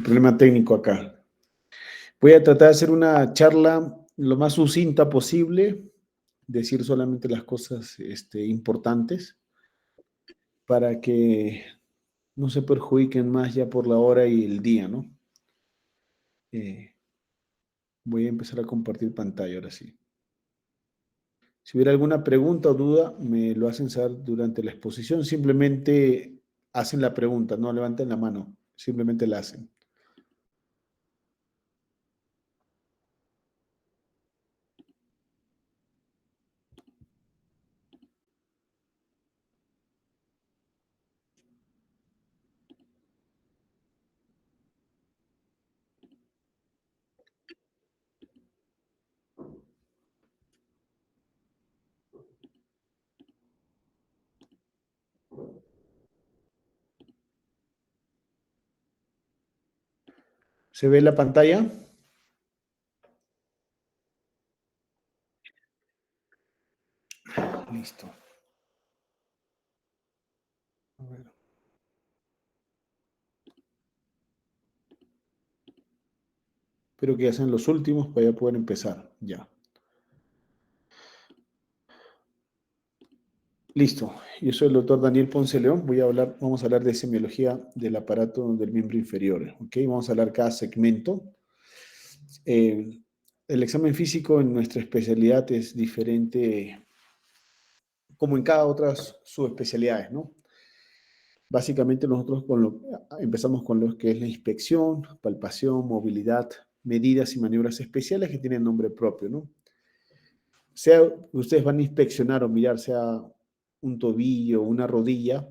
Problema técnico acá. Voy a tratar de hacer una charla lo más sucinta posible, decir solamente las cosas importantes para que no se perjudiquen más ya por la hora y el día, ¿no? Eh, Voy a empezar a compartir pantalla ahora sí. Si hubiera alguna pregunta o duda, me lo hacen saber durante la exposición. Simplemente hacen la pregunta, no levanten la mano, simplemente la hacen. ¿Se ve la pantalla? Listo. A ver. Espero que ya sean los últimos para ya poder empezar. Ya. Listo. Yo soy el doctor Daniel Ponce León. Vamos a hablar de semiología del aparato del miembro inferior. ¿Ok? Vamos a hablar cada segmento. Eh, el examen físico en nuestra especialidad es diferente como en cada otras subespecialidades, ¿no? Básicamente nosotros empezamos con lo que es la inspección, palpación, movilidad, medidas y maniobras especiales que tienen nombre propio, ¿no? Sea ustedes van a inspeccionar o mirar, sea un tobillo o una rodilla,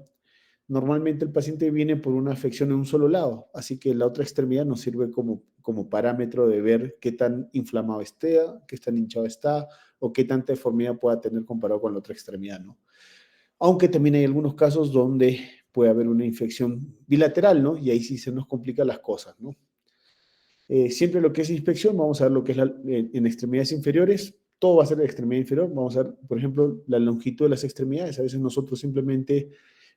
normalmente el paciente viene por una afección en un solo lado, así que la otra extremidad nos sirve como parámetro de ver qué tan inflamado esté, qué tan hinchado está o qué tanta deformidad pueda tener comparado con la otra extremidad, ¿no? Aunque también hay algunos casos donde puede haber una infección bilateral, ¿no? Y ahí sí se nos complican las cosas, ¿no? Siempre lo que es inspección, vamos a ver lo que es en extremidades inferiores, todo va a ser de extremidad inferior, vamos a ver, por ejemplo, la longitud de las extremidades, a veces nosotros simplemente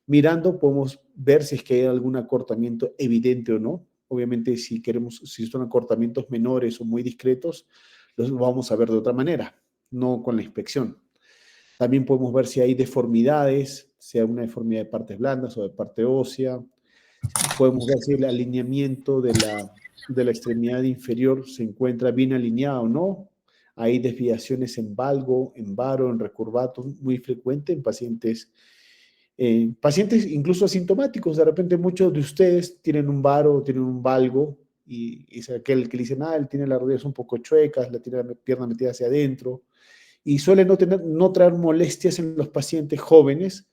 mirando podemos ver si es que hay algún acortamiento evidente o no. Obviamente si son acortamientos menores o muy discretos, los vamos a ver de otra manera, no con la inspección. También podemos ver si hay deformidades, sea una deformidad de partes blandas o de parte ósea. Podemos ver si el alineamiento de la extremidad inferior se encuentra bien alineado o no. Hay desviaciones en valgo, en varo, en recurvato, muy frecuente en pacientes incluso asintomáticos. De repente muchos de ustedes tienen un varo, tienen un valgo, y es aquel que le dicen, él tiene las rodillas un poco chuecas, la tiene la pierna metida hacia adentro, y suele no traer molestias en los pacientes jóvenes,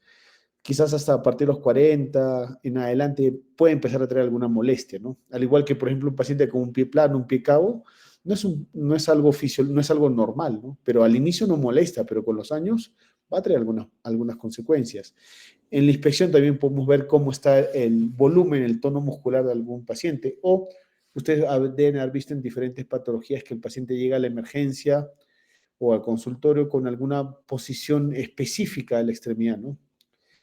quizás hasta a partir de los 40 en adelante puede empezar a traer alguna molestia, ¿no? Al igual que, por ejemplo, un paciente con un pie plano, un pie cabo, no es algo normal, ¿no? Pero al inicio no molesta, pero con los años va a traer algunas consecuencias. En la inspección también podemos ver cómo está el volumen, el tono muscular de algún paciente, o ustedes deben haber visto en diferentes patologías que el paciente llega a la emergencia o al consultorio con alguna posición específica de la extremidad, ¿no?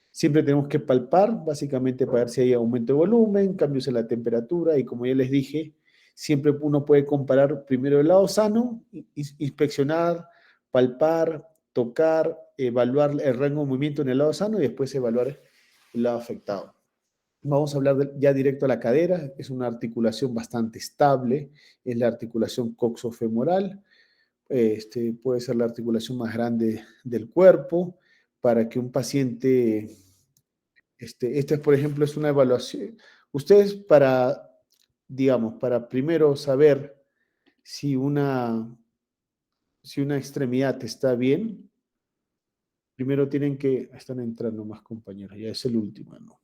Siempre tenemos que palpar, básicamente para ver si hay aumento de volumen, cambios en la temperatura, y como ya les dije, siempre uno puede comparar primero el lado sano, inspeccionar, palpar, tocar, evaluar el rango de movimiento en el lado sano y después evaluar el lado afectado. Vamos a hablar ya directo a la cadera, es una articulación bastante estable, es la articulación coxofemoral. Puede ser la articulación más grande del cuerpo para que un paciente, por ejemplo, es una evaluación. Ustedes digamos, para primero saber si una extremidad está bien, primero están entrando más compañeros, ya es el último, ¿no?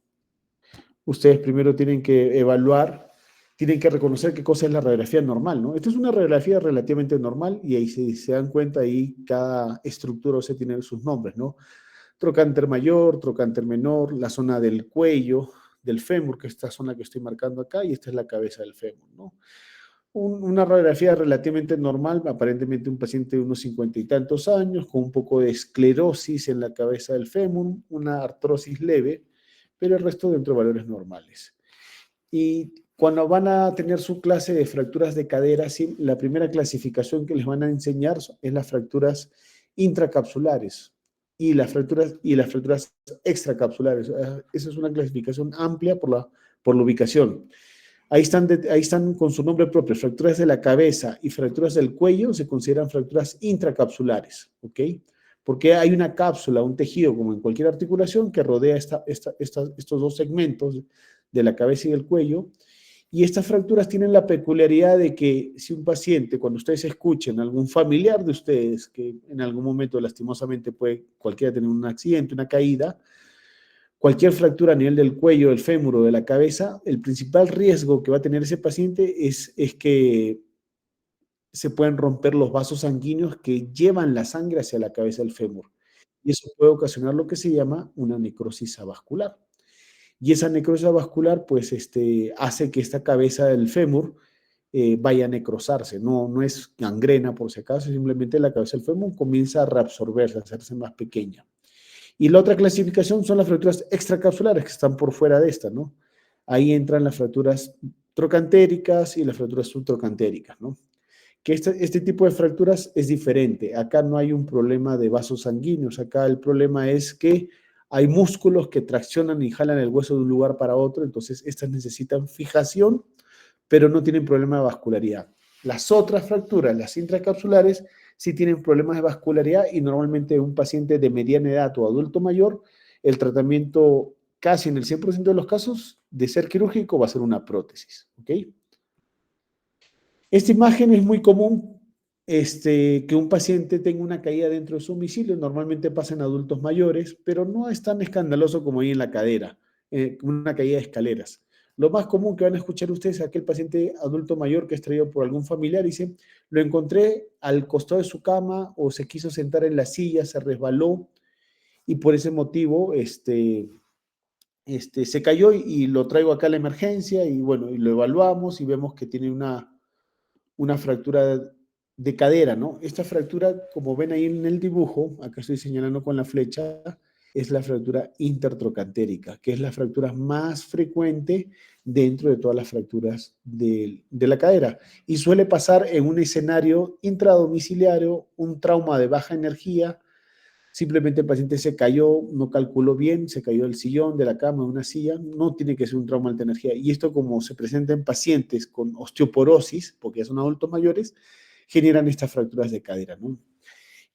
Ustedes primero tienen que evaluar, tienen que reconocer qué cosa es la radiografía normal, ¿no? Esto es una radiografía relativamente normal y ahí se dan cuenta, ahí cada estructura o sea, tiene sus nombres, ¿no? Trocánter mayor, trocánter menor, la zona del cuello, del fémur, que es esta zona que estoy marcando acá, y esta es la cabeza del fémur, ¿no? Una radiografía relativamente normal, aparentemente un paciente de unos 50 y tantos años, con un poco de esclerosis en la cabeza del fémur, una artrosis leve, pero el resto dentro de valores normales. Y Cuando van a tener su clase de fracturas de cadera, sí, la primera clasificación que les van a enseñar es las fracturas intracapsulares y las fracturas extracapsulares. Esa es una clasificación amplia por la ubicación. Ahí están con su nombre propio. Fracturas de la cabeza y fracturas del cuello se consideran fracturas intracapsulares, ¿ok? Porque hay una cápsula, un tejido, como en cualquier articulación, que rodea estos dos segmentos de la cabeza y del cuello. Y estas fracturas tienen la peculiaridad de que si un paciente, cuando ustedes escuchen algún familiar de ustedes que en algún momento lastimosamente puede cualquiera tener un accidente, una caída, cualquier fractura a nivel del cuello, del fémur o de la cabeza, el principal riesgo que va a tener ese paciente es que se pueden romper los vasos sanguíneos que llevan la sangre hacia la cabeza del fémur. Y eso puede ocasionar lo que se llama una necrosis avascular. Y esa necrosis vascular, pues, hace que esta cabeza del fémur vaya a necrosarse. No es gangrena, por si acaso, simplemente la cabeza del fémur comienza a reabsorberse, a hacerse más pequeña. Y la otra clasificación son las fracturas extracapsulares, que están por fuera de esta, ¿no? Ahí entran las fracturas trocantéricas y las fracturas subtrocantéricas, ¿no? Que este tipo de fracturas es diferente. Acá no hay un problema de vasos sanguíneos, acá el problema es que hay músculos que traccionan y jalan el hueso de un lugar para otro, entonces estas necesitan fijación, pero no tienen problema de vascularidad. Las otras fracturas, las intracapsulares, sí tienen problemas de vascularidad y normalmente un paciente de mediana edad o adulto mayor, el tratamiento casi en el 100% de los casos de ser quirúrgico va a ser una prótesis, ¿ok? Esta imagen es muy común, que un paciente tenga una caída dentro de su domicilio, normalmente pasa en adultos mayores, pero no es tan escandaloso como ahí en la cadera, una caída de escaleras. Lo más común que van a escuchar ustedes es aquel paciente adulto mayor que es traído por algún familiar y dice, lo encontré al costado de su cama o se quiso sentar en la silla, se resbaló y por ese motivo se cayó y lo traigo acá a la emergencia y bueno, y lo evaluamos y vemos que tiene una fractura de cadera, ¿no? Esta fractura, como ven ahí en el dibujo, acá estoy señalando con la flecha, es la fractura intertrocantérica, que es la fractura más frecuente dentro de todas las fracturas de la cadera. Y suele pasar en un escenario intradomiciliario, un trauma de baja energía. Simplemente el paciente se cayó, no calculó bien, se cayó del sillón, de la cama, de una silla, no tiene que ser un trauma de alta energía. Y esto, como se presenta en pacientes con osteoporosis, porque ya son adultos mayores, generan estas fracturas de cadera, ¿no?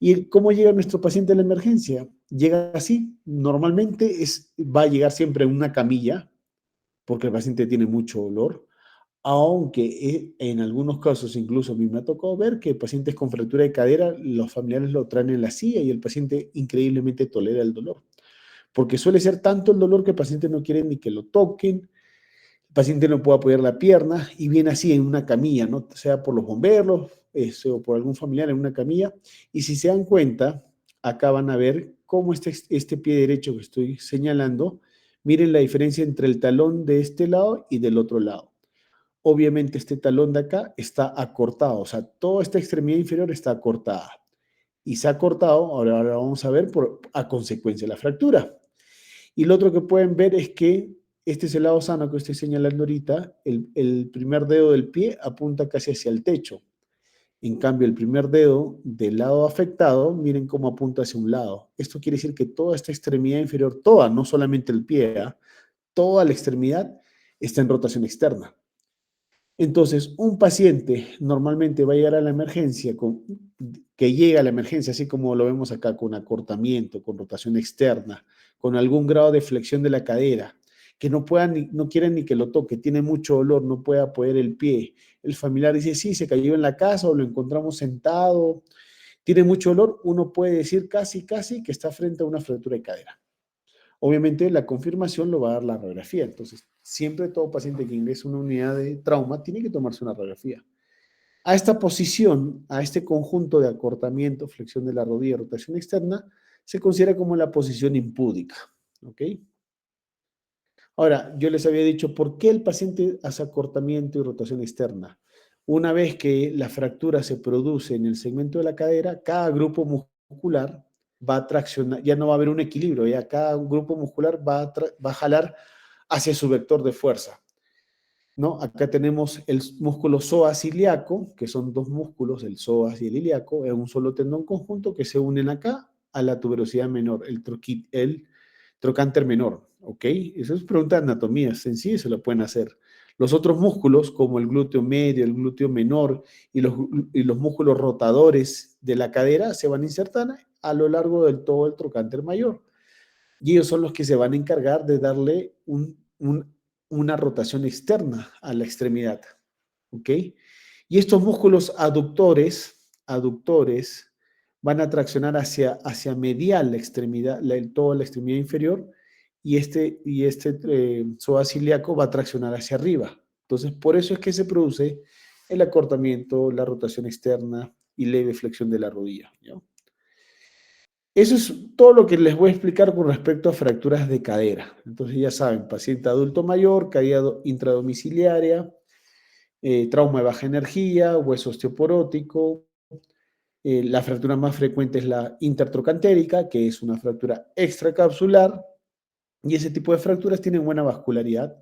¿Y cómo llega nuestro paciente a la emergencia? Llega así, normalmente va a llegar siempre en una camilla, porque el paciente tiene mucho dolor, aunque en algunos casos, incluso a mí me ha tocado ver que pacientes con fractura de cadera, los familiares lo traen en la silla y el paciente increíblemente tolera el dolor, porque suele ser tanto el dolor que el paciente no quiere ni que lo toquen, el paciente no puede apoyar la pierna y viene así en una camilla, ¿no? Sea por los bomberos o por algún familiar en una camilla. Y si se dan cuenta, acá van a ver cómo este pie derecho que estoy señalando, miren la diferencia entre el talón de este lado y del otro lado. Obviamente este talón de acá está acortado, o sea, toda esta extremidad inferior está acortada. Y se ha cortado, ahora vamos a ver, a consecuencia de la fractura. Y lo otro que pueden ver es que este es el lado sano que estoy señalando ahorita, el primer dedo del pie apunta casi hacia el techo. En cambio, el primer dedo del lado afectado, miren cómo apunta hacia un lado. Esto quiere decir que toda esta extremidad inferior, toda, no solamente el pie, toda la extremidad está en rotación externa. Entonces, un paciente normalmente va a llegar a la emergencia, que llega a la emergencia, así como lo vemos acá, con acortamiento, con rotación externa, con algún grado de flexión de la cadera, que no quieren ni que lo toque, tiene mucho dolor, no puede apoyar el pie. El familiar dice, sí, se cayó en la casa o lo encontramos sentado, tiene mucho dolor, uno puede decir casi que está frente a una fractura de cadera. Obviamente la confirmación lo va a dar la radiografía. Entonces, siempre todo paciente que ingresa a una unidad de trauma tiene que tomarse una radiografía. A esta posición, a este conjunto de acortamiento, flexión de la rodilla, rotación externa, se considera como la posición impúdica. ¿Ok? Ahora, yo les había dicho, ¿por qué el paciente hace acortamiento y rotación externa? Una vez que la fractura se produce en el segmento de la cadera, cada grupo muscular va a traccionar, ya no va a haber un equilibrio, ya cada grupo muscular va a jalar hacia su vector de fuerza. ¿no? Acá tenemos el músculo psoas ilíaco, que son dos músculos, el psoas y el ilíaco, en un solo tendón conjunto que se unen acá a la tuberosidad menor, el trocánter menor, ¿ok? Eso es pregunta de anatomía, sencilla, se lo pueden hacer. Los otros músculos, como el glúteo medio, el glúteo menor y los músculos rotadores de la cadera, se van a insertar a lo largo del todo el trocánter mayor. Y ellos son los que se van a encargar de darle una rotación externa a la extremidad, ¿ok? Y estos músculos aductores van a traccionar hacia medial la extremidad, toda la extremidad inferior, y este psoas ilíaco va a traccionar hacia arriba. Entonces, por eso es que se produce el acortamiento, la rotación externa y leve flexión de la rodilla, ¿no? Eso es todo lo que les voy a explicar con respecto a fracturas de cadera. Entonces ya saben, paciente adulto mayor, caída intradomiciliaria, trauma de baja energía, hueso osteoporótico. La fractura más frecuente es la intertrocantérica, que es una fractura extracapsular, y ese tipo de fracturas tienen buena vascularidad,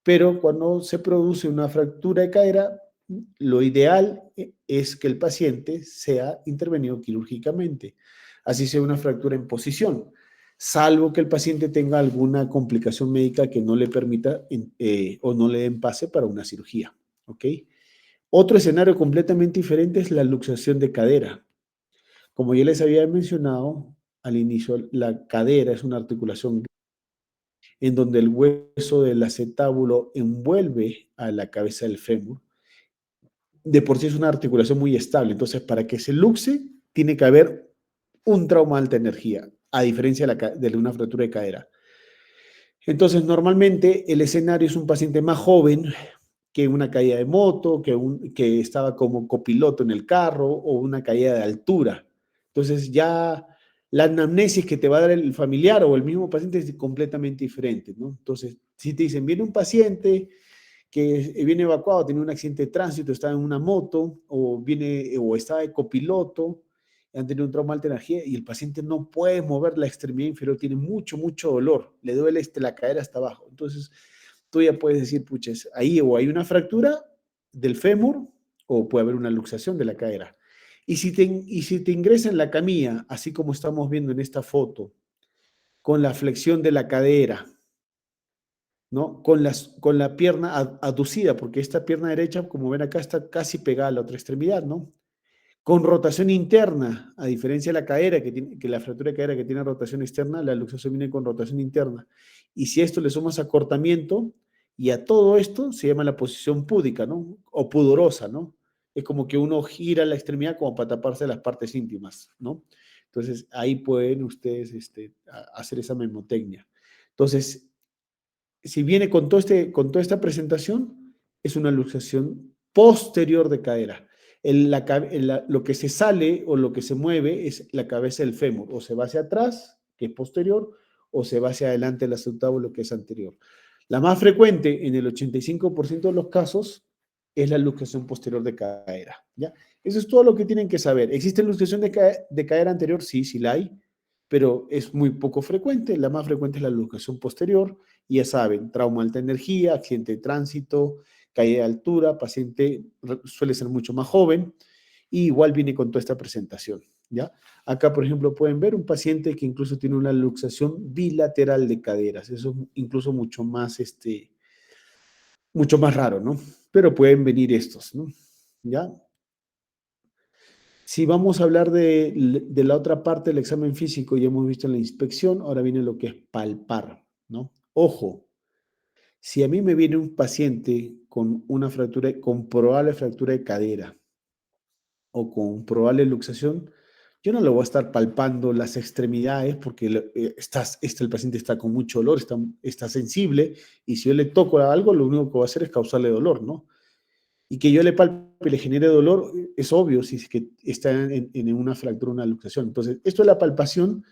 pero cuando se produce una fractura de cadera, lo ideal es que el paciente sea intervenido quirúrgicamente, así sea una fractura en posición, salvo que el paciente tenga alguna complicación médica que no le permita o no le den pase para una cirugía, ¿ok? Otro escenario completamente diferente es la luxación de cadera. Como ya les había mencionado al inicio, la cadera es una articulación en donde el hueso del acetábulo envuelve a la cabeza del fémur. De por sí es una articulación muy estable, entonces para que se luxe tiene que haber un trauma de alta energía, a diferencia de una fractura de cadera. Entonces, normalmente el escenario es un paciente más joven que una caída de moto, que estaba como copiloto en el carro o una caída de altura. Entonces, ya la anamnesis que te va a dar el familiar o el mismo paciente es completamente diferente, ¿no? Entonces, si te dicen, viene un paciente que viene evacuado, tiene un accidente de tránsito, está en una moto o está de copiloto, han tenido un trauma de alta energía y el paciente no puede mover la extremidad inferior, tiene mucho dolor, le duele la cadera hasta abajo. Entonces, tú ya puedes decir, puches, ahí o hay una fractura del fémur o puede haber una luxación de la cadera. Y si te ingresa en la camilla, así como estamos viendo en esta foto, con la flexión de la cadera, ¿no? Con la pierna aducida, porque esta pierna derecha, como ven acá, está casi pegada a la otra extremidad, ¿no? Con rotación interna, a diferencia de la cadera, que la fractura de cadera que tiene rotación externa, la luxación viene con rotación interna. Y si a esto le sumas acortamiento, y a todo esto se llama la posición púdica, ¿no? O pudorosa, ¿no? Es como que uno gira la extremidad como para taparse las partes íntimas, ¿no? Entonces, ahí pueden ustedes hacer esa memotecnia. Entonces, si viene con toda esta presentación, es una luxación posterior de cadera. Lo que se sale o lo que se mueve es la cabeza del fémur, o se va hacia atrás, que es posterior, o se va hacia adelante el acetábulo, que es anterior. La más frecuente, en el 85% de los casos, es la luxación posterior de cadera, ¿ya? Eso es todo lo que tienen que saber. ¿Existe luxación de cadera anterior? Sí, sí la hay, pero es muy poco frecuente. La más frecuente es la luxación posterior, y ya saben, trauma de alta energía, accidente de tránsito, caída de altura, paciente suele ser mucho más joven, y igual viene con toda esta presentación, ¿ya? Acá, por ejemplo, pueden ver un paciente que incluso tiene una luxación bilateral de caderas. Eso es incluso mucho más raro, ¿no? Pero pueden venir estos, ¿no? ¿Ya? Si vamos a hablar de la otra parte del examen físico, ya hemos visto en la inspección, ahora viene lo que es palpar, ¿no? Ojo, si a mí me viene un paciente con una fractura, con probable fractura de cadera o con probable luxación, yo no le voy a estar palpando las extremidades porque el paciente está con mucho dolor, está sensible, y si yo le toco algo, lo único que va a hacer es causarle dolor, ¿no? Y que yo le palpe y le genere dolor, es obvio si es que está en una fractura, una luxación. Entonces, esto de la palpación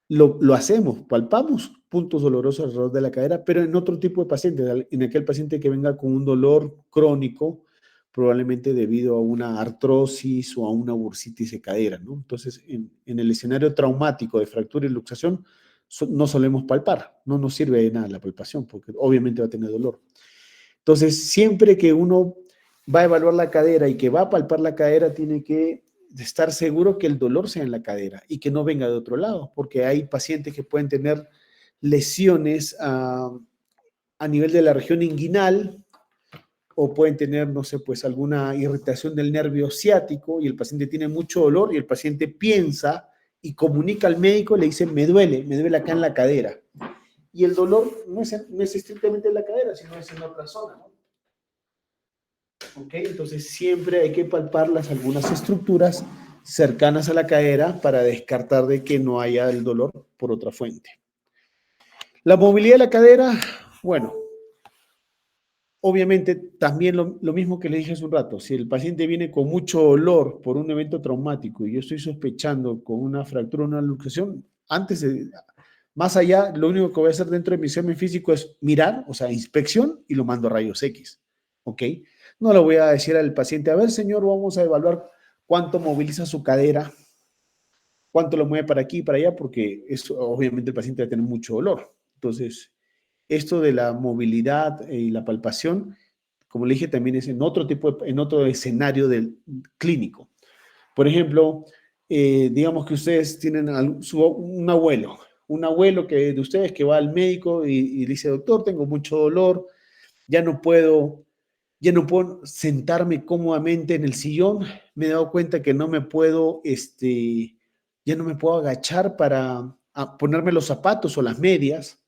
lo hacemos, palpamos puntos dolorosos alrededor de la cadera, pero en otro tipo de pacientes, en aquel paciente que venga con un dolor crónico, probablemente debido a una artrosis o a una bursitis de cadera, ¿no? Entonces, en el escenario traumático de fractura y luxación, no solemos palpar, no nos sirve de nada la palpación, porque obviamente va a tener dolor. Entonces, siempre que uno va a evaluar la cadera y que va a palpar la cadera, tiene que estar seguro que el dolor sea en la cadera y que no venga de otro lado, porque hay pacientes que pueden tener lesiones a nivel de la región inguinal o pueden tener, no sé, pues alguna irritación del nervio ciático y el paciente tiene mucho dolor y el paciente piensa y comunica al médico, le dice, me duele acá en la cadera. Y el dolor no es estrictamente en la cadera, sino es en otra zona, ¿no? ¿Ok? Entonces siempre hay que palpar algunas estructuras cercanas a la cadera para descartar de que no haya el dolor por otra fuente. La movilidad de la cadera, bueno, obviamente también lo mismo que le dije hace un rato, si el paciente viene con mucho dolor por un evento traumático y yo estoy sospechando con una fractura o una luxación, más allá, lo único que voy a hacer dentro de mi examen físico es mirar, o sea, inspección y lo mando a rayos X, ¿ok? No le voy a decir al paciente, a ver, señor, vamos a evaluar cuánto moviliza su cadera, cuánto lo mueve para aquí y para allá, porque eso, obviamente el paciente va a tener mucho dolor. Entonces, esto de la movilidad y la palpación, como le dije, también es en otro en otro escenario del clínico. Por ejemplo, digamos que ustedes tienen un abuelo que de ustedes que va al médico y dice, doctor, tengo mucho dolor, ya no puedo sentarme cómodamente en el sillón, me he dado cuenta que no me puedo, ya no me puedo agachar para ponerme los zapatos o las medias,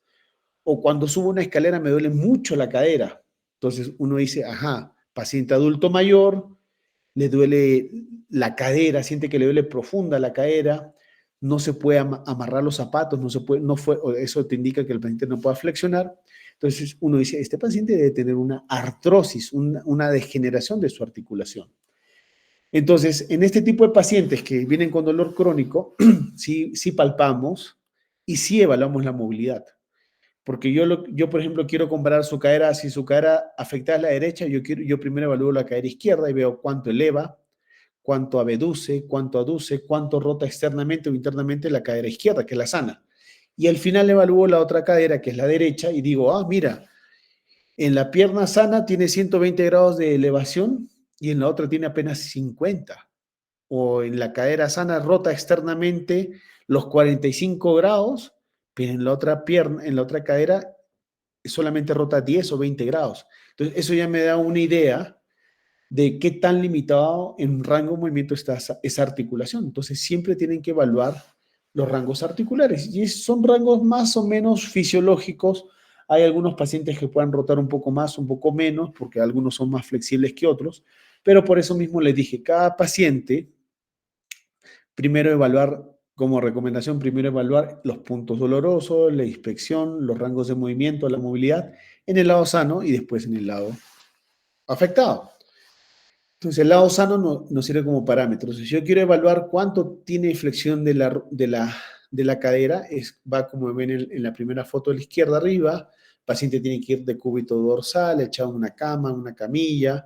o cuando subo una escalera me duele mucho la cadera. Entonces uno dice, ajá, paciente adulto mayor, le duele la cadera, siente que le duele profunda la cadera, no se puede amarrar los zapatos, eso te indica que el paciente no puede flexionar. Entonces uno dice, este paciente debe tener una artrosis, una degeneración de su articulación. Entonces, en este tipo de pacientes que vienen con dolor crónico, sí palpamos y sí evaluamos la movilidad. Porque yo, por ejemplo, quiero comparar su cadera, si su cadera afectada es la derecha, yo primero evalúo la cadera izquierda y veo cuánto eleva, cuánto abduce, cuánto rota externamente o internamente la cadera izquierda, que es la sana. Y al final evalúo la otra cadera, que es la derecha, y digo, mira, en la pierna sana tiene 120 grados de elevación y en la otra tiene apenas 50. O en la cadera sana rota externamente los 45 grados, pero en la otra pierna, en la otra cadera solamente rota 10 o 20 grados. Entonces, eso ya me da una idea de qué tan limitado en rango de movimiento está esa articulación. Entonces, siempre tienen que evaluar los rangos articulares y son rangos más o menos fisiológicos. Hay algunos pacientes que puedan rotar un poco más, un poco menos, porque algunos son más flexibles que otros, pero por eso mismo les dije, cada paciente, primero evaluar, como recomendación, primero evaluar los puntos dolorosos, la inspección, los rangos de movimiento, la movilidad en el lado sano y después en el lado afectado. Entonces, el lado sano nos sirve como parámetro. Si yo quiero evaluar cuánto tiene flexión de la cadera, va como ven en la primera foto de la izquierda arriba, el paciente tiene que ir de cúbito dorsal, echado en una cama, una camilla,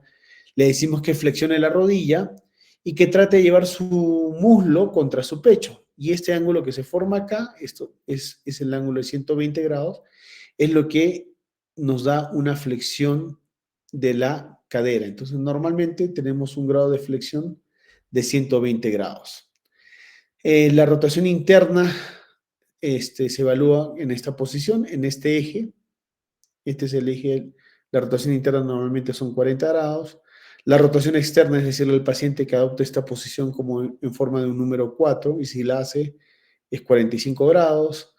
le decimos que flexione la rodilla y que trate de llevar su muslo contra su pecho. Y este ángulo que se forma acá, esto es el ángulo de 120 grados, es lo que nos da una flexión de la cadera. Entonces, normalmente tenemos un grado de flexión de 120 grados. La rotación interna se evalúa en esta posición, en este eje. Este es el eje. La rotación interna normalmente son 40 grados. La rotación externa, es decir, el paciente que adopta esta posición como en forma de un número 4, y si la hace, es 45 grados.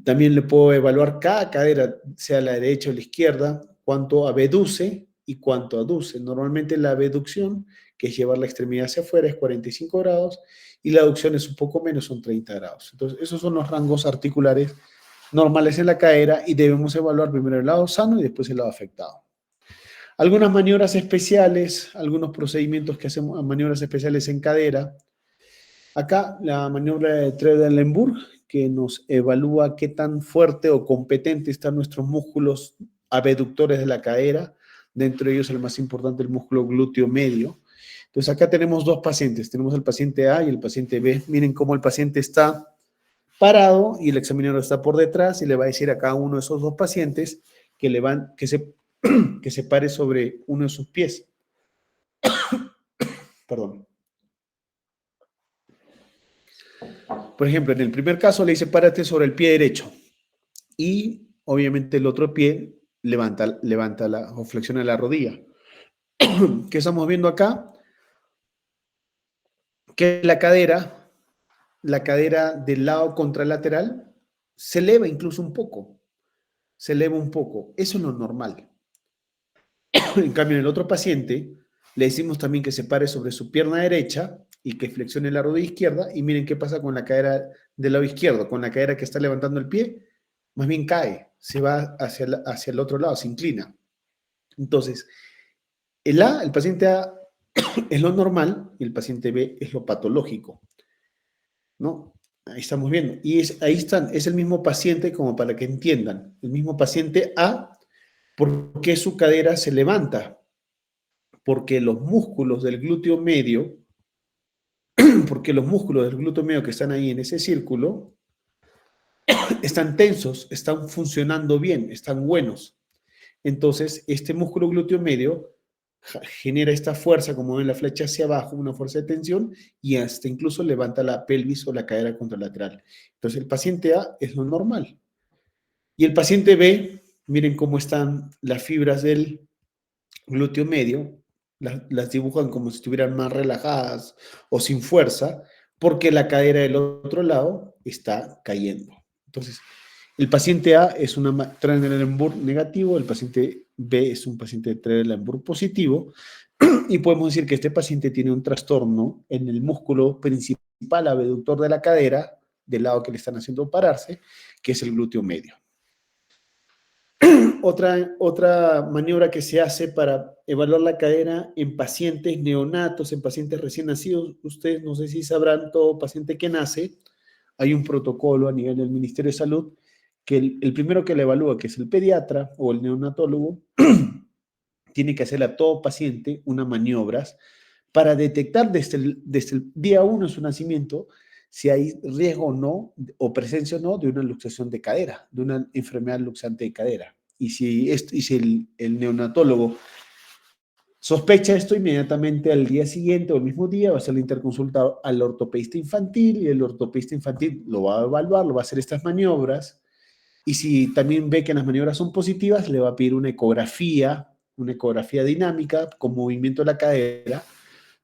También le puedo evaluar cada cadera, sea la derecha o la izquierda, cuánto abduce y cuánto aduce. Normalmente la abducción, que es llevar la extremidad hacia afuera, es 45 grados y la aducción es un poco menos, son 30 grados. Entonces, esos son los rangos articulares normales en la cadera y debemos evaluar primero el lado sano y después el lado afectado. Algunas maniobras especiales, algunos procedimientos que hacemos, maniobras especiales en cadera. Acá la maniobra de Trendelenburg, que nos evalúa qué tan fuerte o competente están nuestros músculos abductores de la cadera. Dentro de ellos el más importante, el músculo glúteo medio. Entonces acá tenemos dos pacientes, tenemos el paciente A y el paciente B. Miren cómo el paciente está parado y el examinador está por detrás y le va a decir a cada uno de esos dos pacientes que que se pare sobre uno de sus pies. Perdón. Por ejemplo, en el primer caso le dice párate sobre el pie derecho y obviamente el otro pie levanta o flexiona la rodilla. ¿Qué estamos viendo acá? Que la cadera del lado contralateral se eleva incluso un poco, se eleva un poco. Eso es lo normal. En cambio, en el otro paciente le decimos también que se pare sobre su pierna derecha y que flexione la rodilla izquierda y miren qué pasa con la cadera del lado izquierdo, con la cadera que está levantando el pie, más bien cae, se va hacia el otro lado, se inclina. Entonces, el paciente A es lo normal y el paciente B es lo patológico, ¿no? Ahí estamos viendo. Y ahí están, es el mismo paciente como para que entiendan. El mismo paciente A, ¿por qué su cadera se levanta? Porque los músculos del glúteo medio, porque los músculos del glúteo medio que están ahí en ese círculo, están tensos, están funcionando bien, están buenos. Entonces, este músculo glúteo medio genera esta fuerza, como ven la flecha hacia abajo, una fuerza de tensión, y hasta incluso levanta la pelvis o la cadera contralateral. Entonces, el paciente A es lo normal. Y el paciente B, miren cómo están las fibras del glúteo medio, las dibujan como si estuvieran más relajadas o sin fuerza, porque la cadera del otro lado está cayendo. Entonces, el paciente A es un Trendelenburg negativo, el paciente B es un paciente de Trendelenburg positivo, y podemos decir que este paciente tiene un trastorno en el músculo principal abductor de la cadera, del lado que le están haciendo pararse, que es el glúteo medio. Otra maniobra que se hace para evaluar la cadera en pacientes neonatos, en pacientes recién nacidos, ustedes no sé si sabrán, todo paciente que nace, hay un protocolo a nivel del Ministerio de Salud que el primero que le evalúa, que es el pediatra o el neonatólogo, tiene que hacerle a todo paciente unas maniobras para detectar desde el día 1 de su nacimiento si hay riesgo o no, o presencia o no, de una luxación de cadera, de una enfermedad luxante de cadera. Y si el neonatólogo sospecha esto, inmediatamente al día siguiente o el mismo día va a hacer la interconsulta al ortopedista infantil y el ortopedista infantil lo va a evaluar, lo va a hacer estas maniobras y si también ve que las maniobras son positivas, le va a pedir una ecografía dinámica con movimiento de la cadera,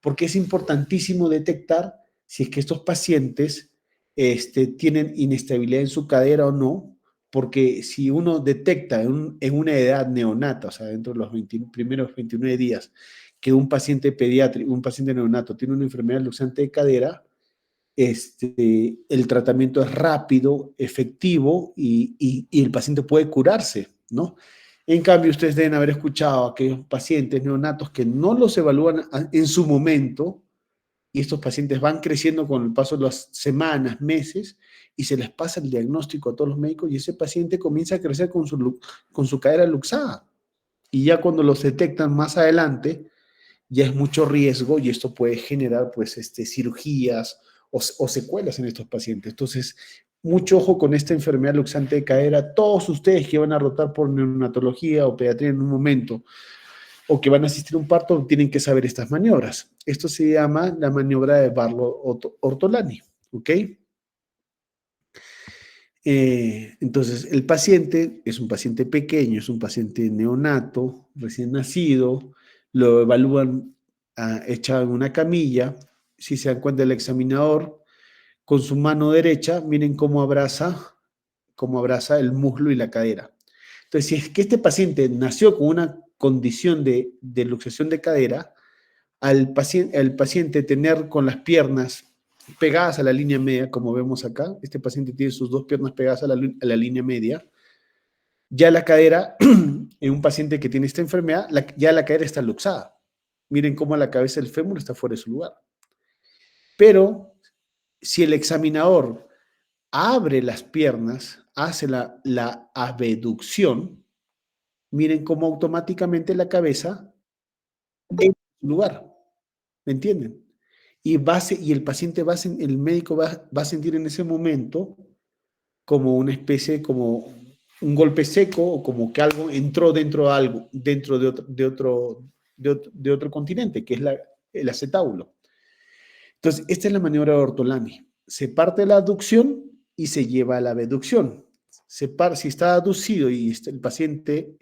porque es importantísimo detectar si es que estos pacientes tienen inestabilidad en su cadera o no, porque si uno detecta en una edad neonata, o sea, dentro de los primeros 29 días, que un paciente pediátrico, un paciente neonato tiene una enfermedad luxante de cadera, el tratamiento es rápido, efectivo y el paciente puede curarse, ¿no? En cambio, ustedes deben haber escuchado a aquellos pacientes neonatos que no los evalúan en su momento y estos pacientes van creciendo con el paso de las semanas, meses y se les pasa el diagnóstico a todos los médicos y ese paciente comienza a crecer con su cadera luxada. Y ya cuando los detectan más adelante, ya es mucho riesgo y esto puede generar pues cirugías o secuelas en estos pacientes. Entonces, mucho ojo con esta enfermedad luxante de cadera. Todos ustedes que van a rotar por neonatología o pediatría en un momento o que van a asistir a un parto tienen que saber estas maniobras. Esto se llama la maniobra de Barlow-Ortolani, ¿ok? Entonces, el paciente es un paciente pequeño, es un paciente neonato, recién nacido, lo evalúan echado en una camilla. Si se dan cuenta el examinador, con su mano derecha, miren cómo abraza el muslo y la cadera. Entonces, si es que este paciente nació con una condición de luxación de cadera, al paciente tener con las piernas pegadas a la línea media, como vemos acá, este paciente tiene sus dos piernas pegadas a la línea media, ya la cadera, en un paciente que tiene esta enfermedad, ya la cadera está luxada. Miren cómo la cabeza del fémur está fuera de su lugar. Pero si el examinador abre las piernas, hace la abducción, miren cómo automáticamente la cabeza en su lugar. ¿Me entienden? Y el paciente el médico va a sentir en ese momento como una especie, como un golpe seco o como que algo entró dentro de algo, dentro de otro continente, que es el acetábulo. Entonces, esta es la maniobra de Ortolani. Se parte la aducción y se lleva a la abducción. Si está aducido y el paciente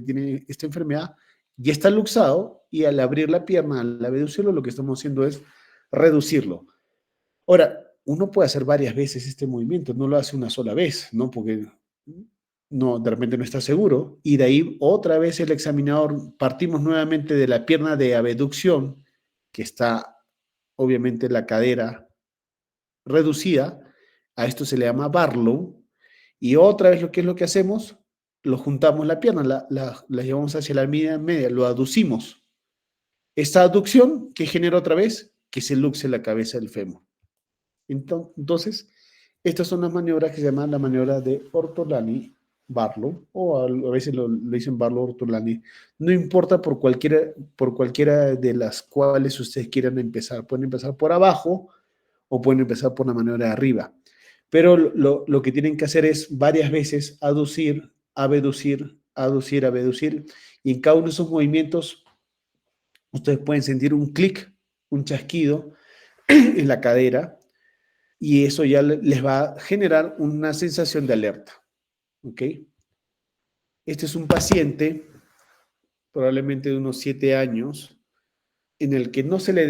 tiene esta enfermedad, ya está luxado y al abrir la pierna, al abducirlo, lo que estamos haciendo es reducirlo. Ahora, uno puede hacer varias veces este movimiento, no lo hace una sola vez, ¿no? Porque no, de repente no está seguro. Y de ahí otra vez el examinador, partimos nuevamente de la pierna de abducción, que está obviamente la cadera reducida, a esto se le llama Barlow, y otra vez lo que hacemos, lo juntamos la pierna, la llevamos hacia la media, lo aducimos. Esta aducción, ¿qué genera otra vez? Que se luxe la cabeza del fémur. Entonces, estas son las maniobras que se llaman la maniobra de Ortolani-Barlow, o a veces lo dicen Barlow-Ortolani. No importa por cualquiera de las cuales ustedes quieran empezar. Pueden empezar por abajo o pueden empezar por la maniobra de arriba. Pero lo que tienen que hacer es varias veces aducir, abducir, aducir, abducir. Y en cada uno de esos movimientos, ustedes pueden sentir un clic, un chasquido en la cadera, y eso ya les va a generar una sensación de alerta. ¿Ok? Este es un paciente, probablemente de unos 7 años, en el que no se le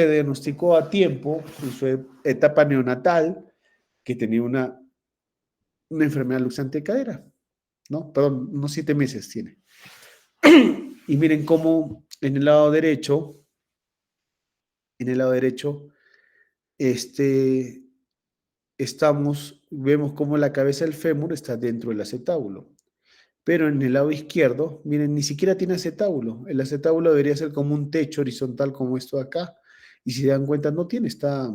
diagnosticó a tiempo en su etapa neonatal que tenía una enfermedad luxante de cadera, ¿no? Perdón, unos 7 meses tiene. Y miren cómo en el lado derecho, vemos cómo la cabeza del fémur está dentro del acetábulo. Pero en el lado izquierdo, miren, ni siquiera tiene acetábulo. El acetábulo debería ser como un techo horizontal como esto de acá. Y si se dan cuenta, no tiene, está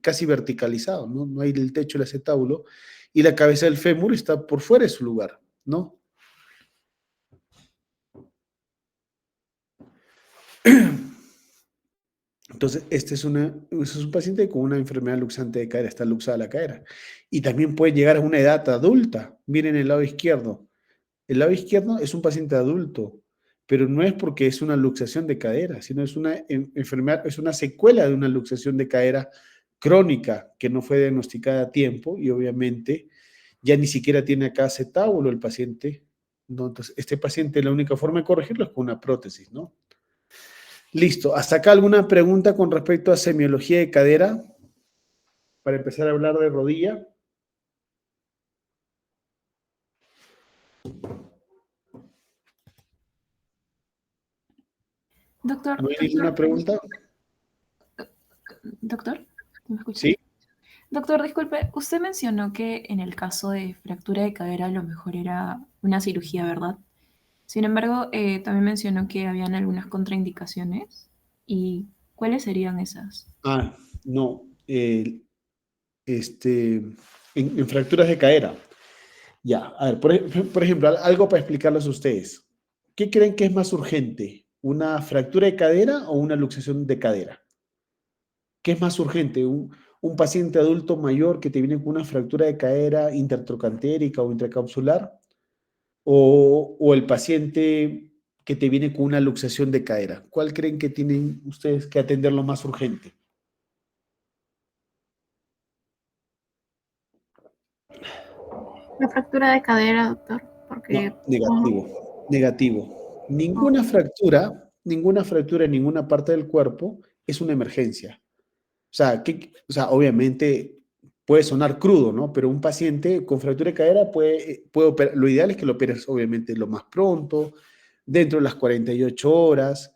casi verticalizado, ¿no? No hay el techo del acetábulo. Y la cabeza del fémur está por fuera de su lugar, ¿no? Entonces, este es un paciente con una enfermedad luxante de cadera, está luxada la cadera. Y también puede llegar a una edad adulta. Miren el lado izquierdo. El lado izquierdo es un paciente adulto, pero no es porque es una luxación de cadera, sino es una enfermedad, es una secuela de una luxación de cadera crónica que no fue diagnosticada a tiempo y obviamente ya ni siquiera tiene acá acetábulo el paciente, ¿no? Entonces, este paciente la única forma de corregirlo es con una prótesis, ¿no? Listo. ¿Hasta acá alguna pregunta con respecto a semiología de cadera? Para empezar a hablar de rodilla. Doctor, ¿No hay ninguna pregunta? doctor, ¿me escucha? Sí. Doctor, disculpe, usted mencionó que en el caso de fractura de cadera lo mejor era una cirugía, ¿verdad? Sin embargo, también mencionó que habían algunas contraindicaciones. ¿Y cuáles serían esas? No. En fracturas de cadera. Ya, a ver, por ejemplo, algo para explicarles a ustedes. ¿Qué creen que es más urgente? ¿Una fractura de cadera o una luxación de cadera? ¿Qué es más urgente? ¿Un paciente adulto mayor que te viene con una fractura de cadera intertrocantérica o intracapsular? ¿O el paciente que te viene con una luxación de cadera? ¿Cuál creen que tienen ustedes que atender lo más urgente? La fractura de cadera, doctor, porque... No, negativo. Ninguna fractura en ninguna parte del cuerpo es una emergencia. O sea, obviamente puede sonar crudo, ¿no? Pero un paciente con fractura de cadera puede operar. Lo ideal es que lo operes, obviamente, lo más pronto, dentro de las 48 horas.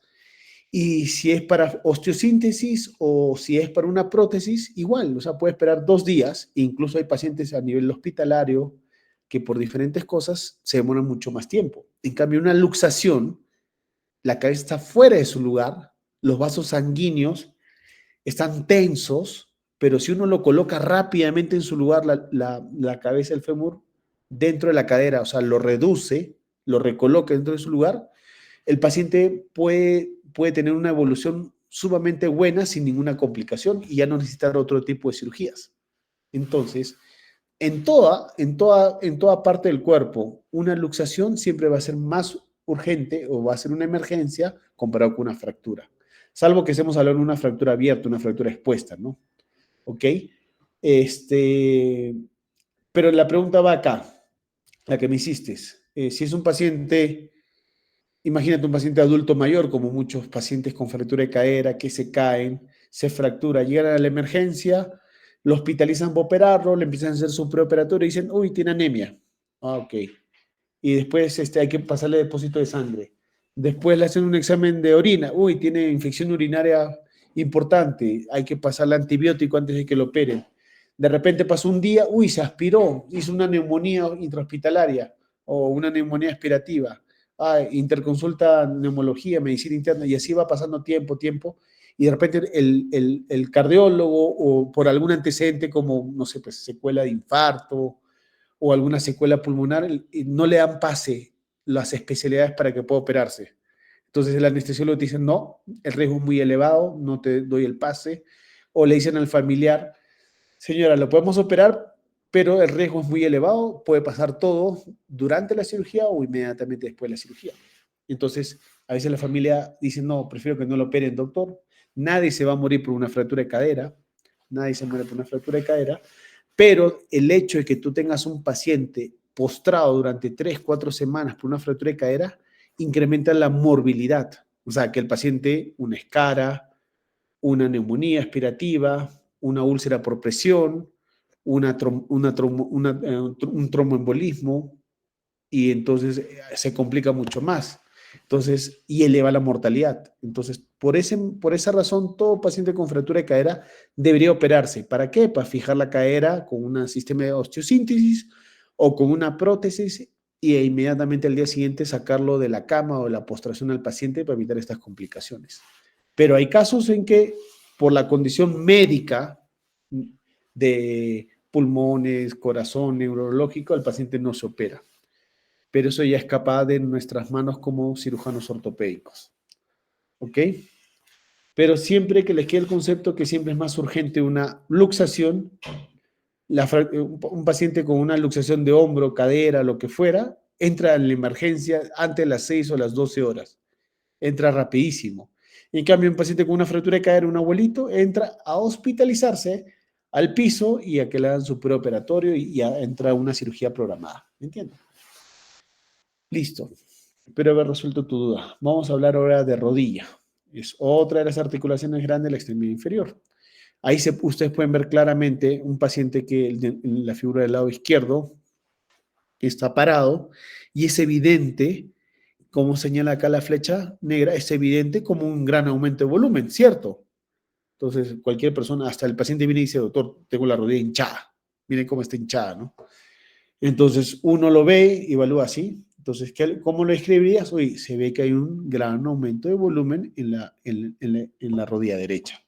Y si es para osteosíntesis o si es para una prótesis, igual, o sea, puede esperar 2 días. Incluso hay pacientes a nivel hospitalario que por diferentes cosas se demoran mucho más tiempo. En cambio, una luxación, la cabeza está fuera de su lugar, los vasos sanguíneos están tensos, pero si uno lo coloca rápidamente en su lugar, la cabeza del fémur dentro de la cadera, o sea, lo reduce, lo recoloca dentro de su lugar, el paciente puede tener una evolución sumamente buena sin ninguna complicación y ya no necesitar otro tipo de cirugías. Entonces, en toda parte del cuerpo, una luxación siempre va a ser más urgente o va a ser una emergencia comparado con una fractura. Salvo que estemos hablando de una fractura abierta, una fractura expuesta, ¿no? ¿Ok? Este, pero la pregunta va acá, la que me hiciste. Si es un paciente, imagínate un paciente adulto mayor, como muchos pacientes con fractura de cadera, que se caen, se fractura, llegan a la emergencia, lo hospitalizan para operarlo, le empiezan a hacer su preoperatorio y dicen, uy, tiene anemia. Ah, ok. Y después hay que pasarle depósito de sangre. Después le hacen un examen de orina. Uy, tiene infección urinaria importante. Hay que pasarle antibiótico antes de que lo operen. De repente pasó un día, uy, se aspiró, hizo una neumonía intrahospitalaria o una neumonía aspirativa. Ah, interconsulta neumología, medicina interna, y así va pasando tiempo, y de repente el cardiólogo o por algún antecedente como, no sé, pues secuela de infarto o alguna secuela pulmonar, no le dan pase las especialidades para que pueda operarse. Entonces el anestesiólogo te dice, no, el riesgo es muy elevado, no te doy el pase. O le dicen al familiar, señora, lo podemos operar, pero el riesgo es muy elevado, puede pasar todo durante la cirugía o inmediatamente después de la cirugía. Entonces, a veces la familia dice, no, prefiero que no lo operen, doctor. Nadie se va a morir por una fractura de cadera, nadie se muere por una fractura de cadera, pero el hecho de que tú tengas un paciente postrado durante 3, 4 semanas por una fractura de cadera incrementa la morbilidad. O sea, que el paciente, una escara, una neumonía aspirativa, una úlcera por presión, un tromboembolismo, y entonces se complica mucho más. Entonces, y eleva la mortalidad. Entonces, por esa razón, todo paciente con fractura de cadera debería operarse. ¿Para qué? Para fijar la cadera con un sistema de osteosíntesis o con una prótesis y inmediatamente al día siguiente sacarlo de la cama o de la postración al paciente para evitar estas complicaciones. Pero hay casos en que por la condición médica de pulmones, corazón, neurológico, el paciente no se opera. Pero eso ya escapa de nuestras manos como cirujanos ortopédicos. ¿Ok? Pero siempre que les quede el concepto que siempre es más urgente una luxación, un paciente con una luxación de hombro, cadera, lo que fuera, entra en la emergencia antes de las 6 o las 12 horas. Entra rapidísimo. En cambio, un paciente con una fractura de cadera, un abuelito, entra a hospitalizarse al piso y a que le hagan su preoperatorio y entra a una cirugía programada. ¿Me entiendes? Listo. Espero haber resuelto tu duda. Vamos a hablar ahora de rodilla. Es otra de las articulaciones grandes de la extremidad inferior. Ahí ustedes pueden ver claramente un paciente que en la figura del lado izquierdo está parado y es evidente, como señala acá la flecha negra, es evidente como un gran aumento de volumen, ¿cierto? Entonces, cualquier persona, hasta el paciente viene y dice, doctor, tengo la rodilla hinchada. Miren cómo está hinchada, ¿no? Entonces, uno lo ve y evalúa así. Entonces, ¿cómo lo escribirías? Oye, se ve que hay un gran aumento de volumen en la rodilla derecha.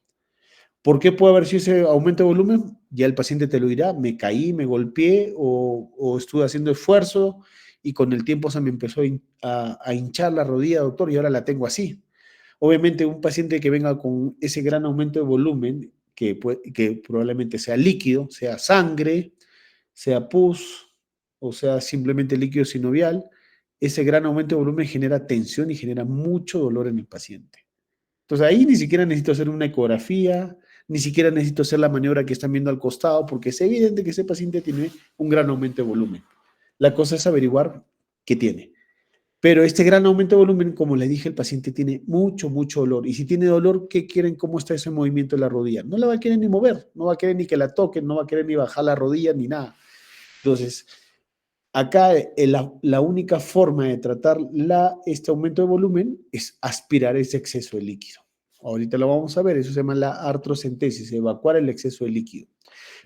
¿Por qué puede haber sido ese aumento de volumen? Ya el paciente te lo dirá, me caí, me golpeé o estuve haciendo esfuerzo y con el tiempo se me empezó a hinchar la rodilla, doctor, y ahora la tengo así. Obviamente, un paciente que venga con ese gran aumento de volumen, que probablemente sea líquido, sea sangre, sea pus, o sea simplemente líquido sinovial, ese gran aumento de volumen genera tensión y genera mucho dolor en el paciente. Entonces ahí ni siquiera necesito hacer una ecografía, ni siquiera necesito hacer la maniobra que están viendo al costado, porque es evidente que ese paciente tiene un gran aumento de volumen. La cosa es averiguar qué tiene. Pero este gran aumento de volumen, como les dije, el paciente tiene mucho dolor. Y si tiene dolor, ¿qué quieren? ¿Cómo está ese movimiento de la rodilla? No la va a querer ni mover, no va a querer ni que la toquen, no va a querer ni bajar la rodilla ni nada. Entonces, acá la única forma de tratar este aumento de volumen es aspirar ese exceso de líquido. Ahorita lo vamos a ver, eso se llama la artrocentesis, evacuar el exceso de líquido.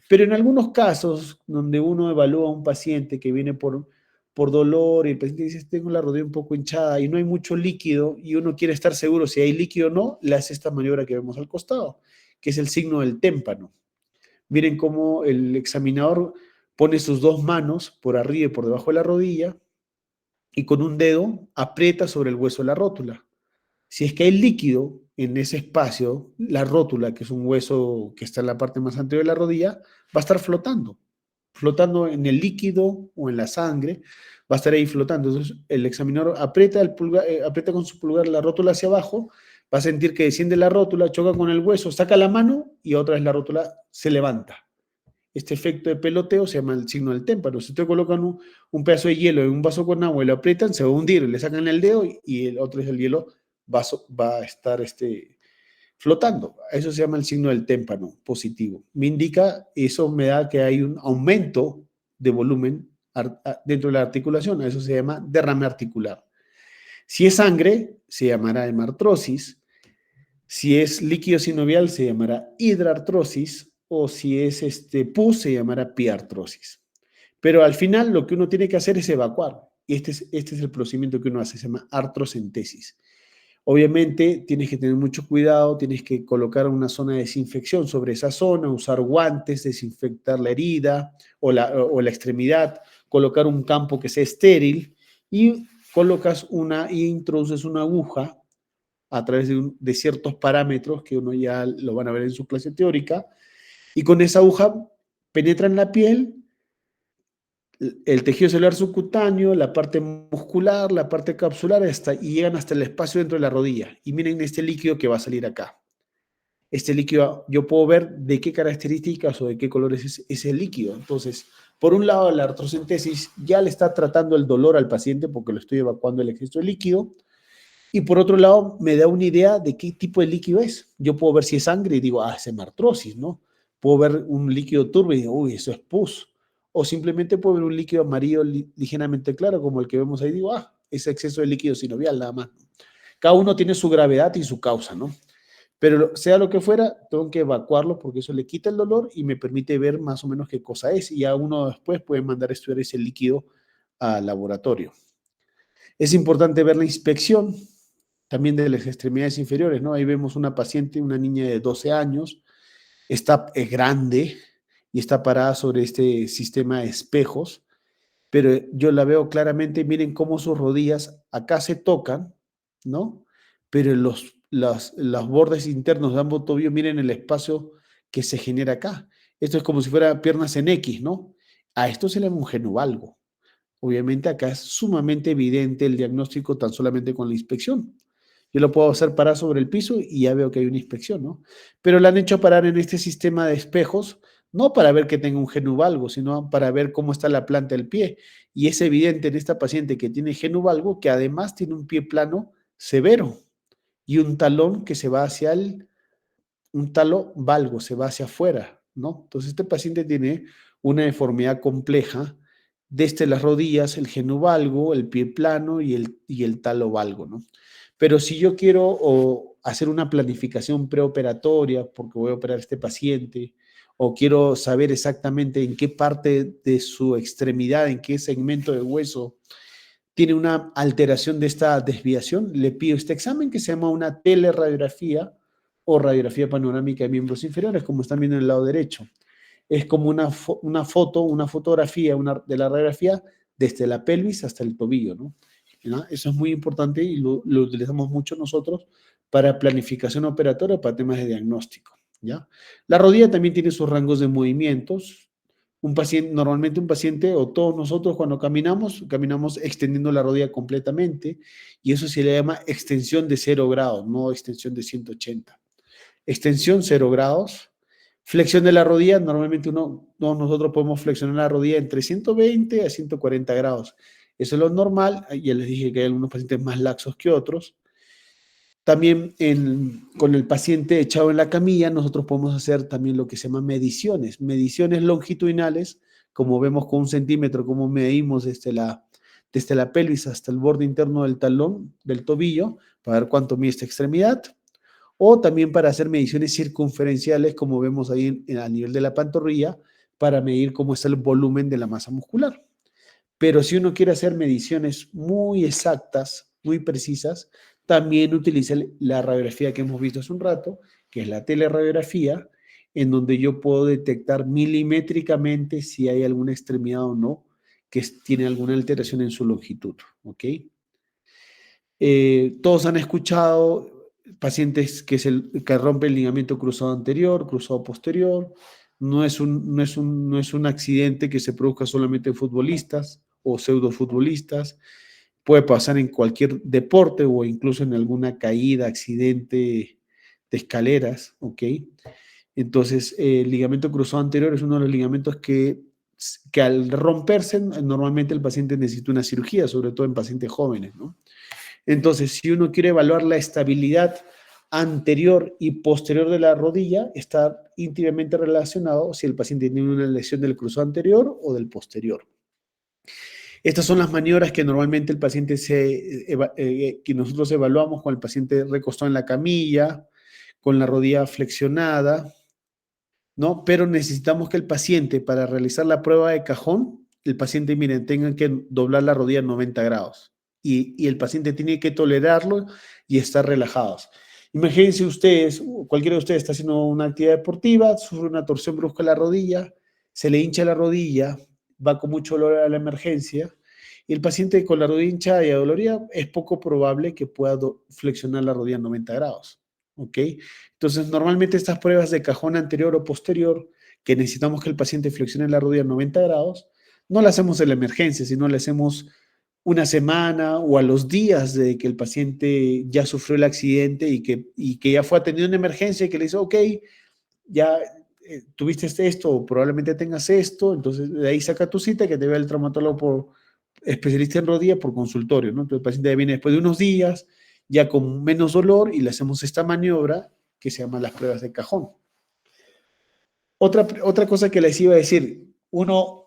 Pero en algunos casos donde uno evalúa a un paciente que viene por dolor y el paciente dice, tengo la rodilla un poco hinchada y no hay mucho líquido y uno quiere estar seguro si hay líquido o no, le hace esta maniobra que vemos al costado, que es el signo del témpano. Miren cómo el examinador pone sus dos manos por arriba y por debajo de la rodilla y con un dedo aprieta sobre el hueso de la rótula. Si es que hay líquido en ese espacio, la rótula, que es un hueso que está en la parte más anterior de la rodilla, va a estar flotando. flotando en el líquido o en la sangre, va a estar ahí flotando. Entonces, el examinador aprieta, aprieta con su pulgar la rótula hacia abajo, va a sentir que desciende la rótula, choca con el hueso, saca la mano y otra vez la rótula se levanta. Este efecto de peloteo se llama el signo del témpano. Si ustedes colocan un pedazo de hielo en un vaso con agua y lo aprietan, se va a hundir, le sacan el dedo y el otro es el hielo va a estar flotando. Eso se llama el signo del témpano positivo. Me indica, eso me da que hay un aumento de volumen dentro de la articulación. Eso se llama derrame articular. Si es sangre, se llamará hemartrosis. Si es líquido sinovial, se llamará hidrartrosis. O si es pus, se llamará piartrosis. Pero al final lo que uno tiene que hacer es evacuar. Y este es el procedimiento que uno hace, se llama artrocentesis. Obviamente tienes que tener mucho cuidado, tienes que colocar una zona de desinfección sobre esa zona, usar guantes, desinfectar la herida o la extremidad, colocar un campo que sea estéril y introduces una aguja a través de ciertos parámetros que uno ya lo van a ver en su clase teórica, y con esa aguja penetra en la piel el tejido celular subcutáneo, la parte muscular, la parte capsular, y llegan hasta el espacio dentro de la rodilla. Y miren este líquido que va a salir acá. Este líquido, yo puedo ver de qué características o de qué color es ese líquido. Entonces, por un lado, la artrocentesis ya le está tratando el dolor al paciente porque lo estoy evacuando el exceso de líquido. Y por otro lado, me da una idea de qué tipo de líquido es. Yo puedo ver si es sangre y digo, es hemartrosis, ¿no? Puedo ver un líquido turbio y digo, uy, eso es pus. O simplemente puedo ver un líquido amarillo ligeramente claro, como el que vemos ahí, digo, es exceso de líquido sinovial, nada más. Cada uno tiene su gravedad y su causa, ¿no? Pero sea lo que fuera, tengo que evacuarlo porque eso le quita el dolor y me permite ver más o menos qué cosa es. Y ya uno después puede mandar a estudiar ese líquido al laboratorio. Es importante ver la inspección también de las extremidades inferiores, ¿no? Ahí vemos una paciente, una niña de 12 años, es grande y está parada sobre este sistema de espejos, pero yo la veo claramente, miren cómo sus rodillas acá se tocan, ¿no? Pero los bordes internos de ambos tobillos, miren el espacio que se genera acá. Esto es como si fuera piernas en X, ¿no? A esto se le llama un genovalgo. Obviamente acá es sumamente evidente el diagnóstico tan solamente con la inspección. Yo lo puedo hacer parar sobre el piso y ya veo que hay una inspección, ¿no? Pero la han hecho parar en este sistema de espejos, no para ver que tenga un genovalgo, sino para ver cómo está la planta del pie. Y es evidente en esta paciente que tiene genovalgo que además tiene un pie plano severo y un talón que se va hacia un talo valgo, se va hacia afuera, ¿no? Entonces este paciente tiene una deformidad compleja desde las rodillas, el genovalgo, el pie plano y el talo valgo, ¿no? Pero si yo quiero hacer una planificación preoperatoria porque voy a operar a este paciente o quiero saber exactamente en qué parte de su extremidad, en qué segmento de hueso tiene una alteración de esta desviación, le pido este examen que se llama una teleradiografía o radiografía panorámica de miembros inferiores, como están viendo en el lado derecho. Es como una fotografía de la radiografía desde la pelvis hasta el tobillo, ¿no? ¿No? Eso es muy importante y lo utilizamos mucho nosotros para planificación operatoria, para temas de diagnóstico, ¿ya? La rodilla también tiene sus rangos de movimientos. Normalmente un paciente o todos nosotros cuando caminamos extendiendo la rodilla completamente y eso se le llama extensión de 0 grados, no extensión de 180. Extensión 0 grados. Flexión de la rodilla, normalmente todos nosotros podemos flexionar la rodilla entre 120 a 140 grados. Eso es lo normal, ya les dije que hay algunos pacientes más laxos que otros. También con el paciente echado en la camilla, nosotros podemos hacer también lo que se llama mediciones longitudinales, como vemos con 1 centímetro, como medimos desde la pelvis hasta el borde interno del talón, del tobillo, para ver cuánto mide esta extremidad, o también para hacer mediciones circunferenciales, como vemos ahí a nivel de la pantorrilla, para medir cómo está el volumen de la masa muscular. Pero si uno quiere hacer mediciones muy exactas, muy precisas, también utiliza la radiografía que hemos visto hace un rato, que es la teleradiografía, en donde yo puedo detectar milimétricamente si hay alguna extremidad o no que tiene alguna alteración en su longitud, ¿ok? Todos han escuchado pacientes que rompen el ligamento cruzado anterior, cruzado posterior, no es un accidente que se produzca solamente en futbolistas o pseudofutbolistas, puede pasar en cualquier deporte o incluso en alguna caída, accidente de escaleras, ¿ok? Entonces, el ligamento cruzado anterior es uno de los ligamentos que al romperse, normalmente el paciente necesita una cirugía, sobre todo en pacientes jóvenes, ¿no? Entonces, si uno quiere evaluar la estabilidad anterior y posterior de la rodilla, está íntimamente relacionado si el paciente tiene una lesión del cruzado anterior o del posterior. Estas son las maniobras que normalmente el paciente que nosotros evaluamos con el paciente recostado en la camilla, con la rodilla flexionada, ¿no? Pero necesitamos que el paciente, para realizar la prueba de cajón, el paciente, miren, tenga que doblar la rodilla 90 grados y el paciente tiene que tolerarlo y estar relajados. Imagínense ustedes, cualquiera de ustedes está haciendo una actividad deportiva, sufre una torsión brusca en la rodilla, se le hincha la rodilla, va con mucho dolor a la emergencia y el paciente con la rodilla hinchada y adolorida es poco probable que pueda flexionar la rodilla 90 grados. ¿Ok? Entonces, normalmente estas pruebas de cajón anterior o posterior, que necesitamos que el paciente flexione la rodilla 90 grados, no la hacemos en la emergencia, sino la hacemos una semana o a los días de que el paciente ya sufrió el accidente y que ya fue atendido en emergencia y que le dice, ok, ya tuviste esto o probablemente tengas esto, entonces de ahí saca tu cita que te vea el traumatólogo especialista en rodilla por consultorio, ¿no? Entonces el paciente viene después de unos días, ya con menos dolor y le hacemos esta maniobra que se llama las pruebas de cajón. Otra cosa que les iba a decir, uno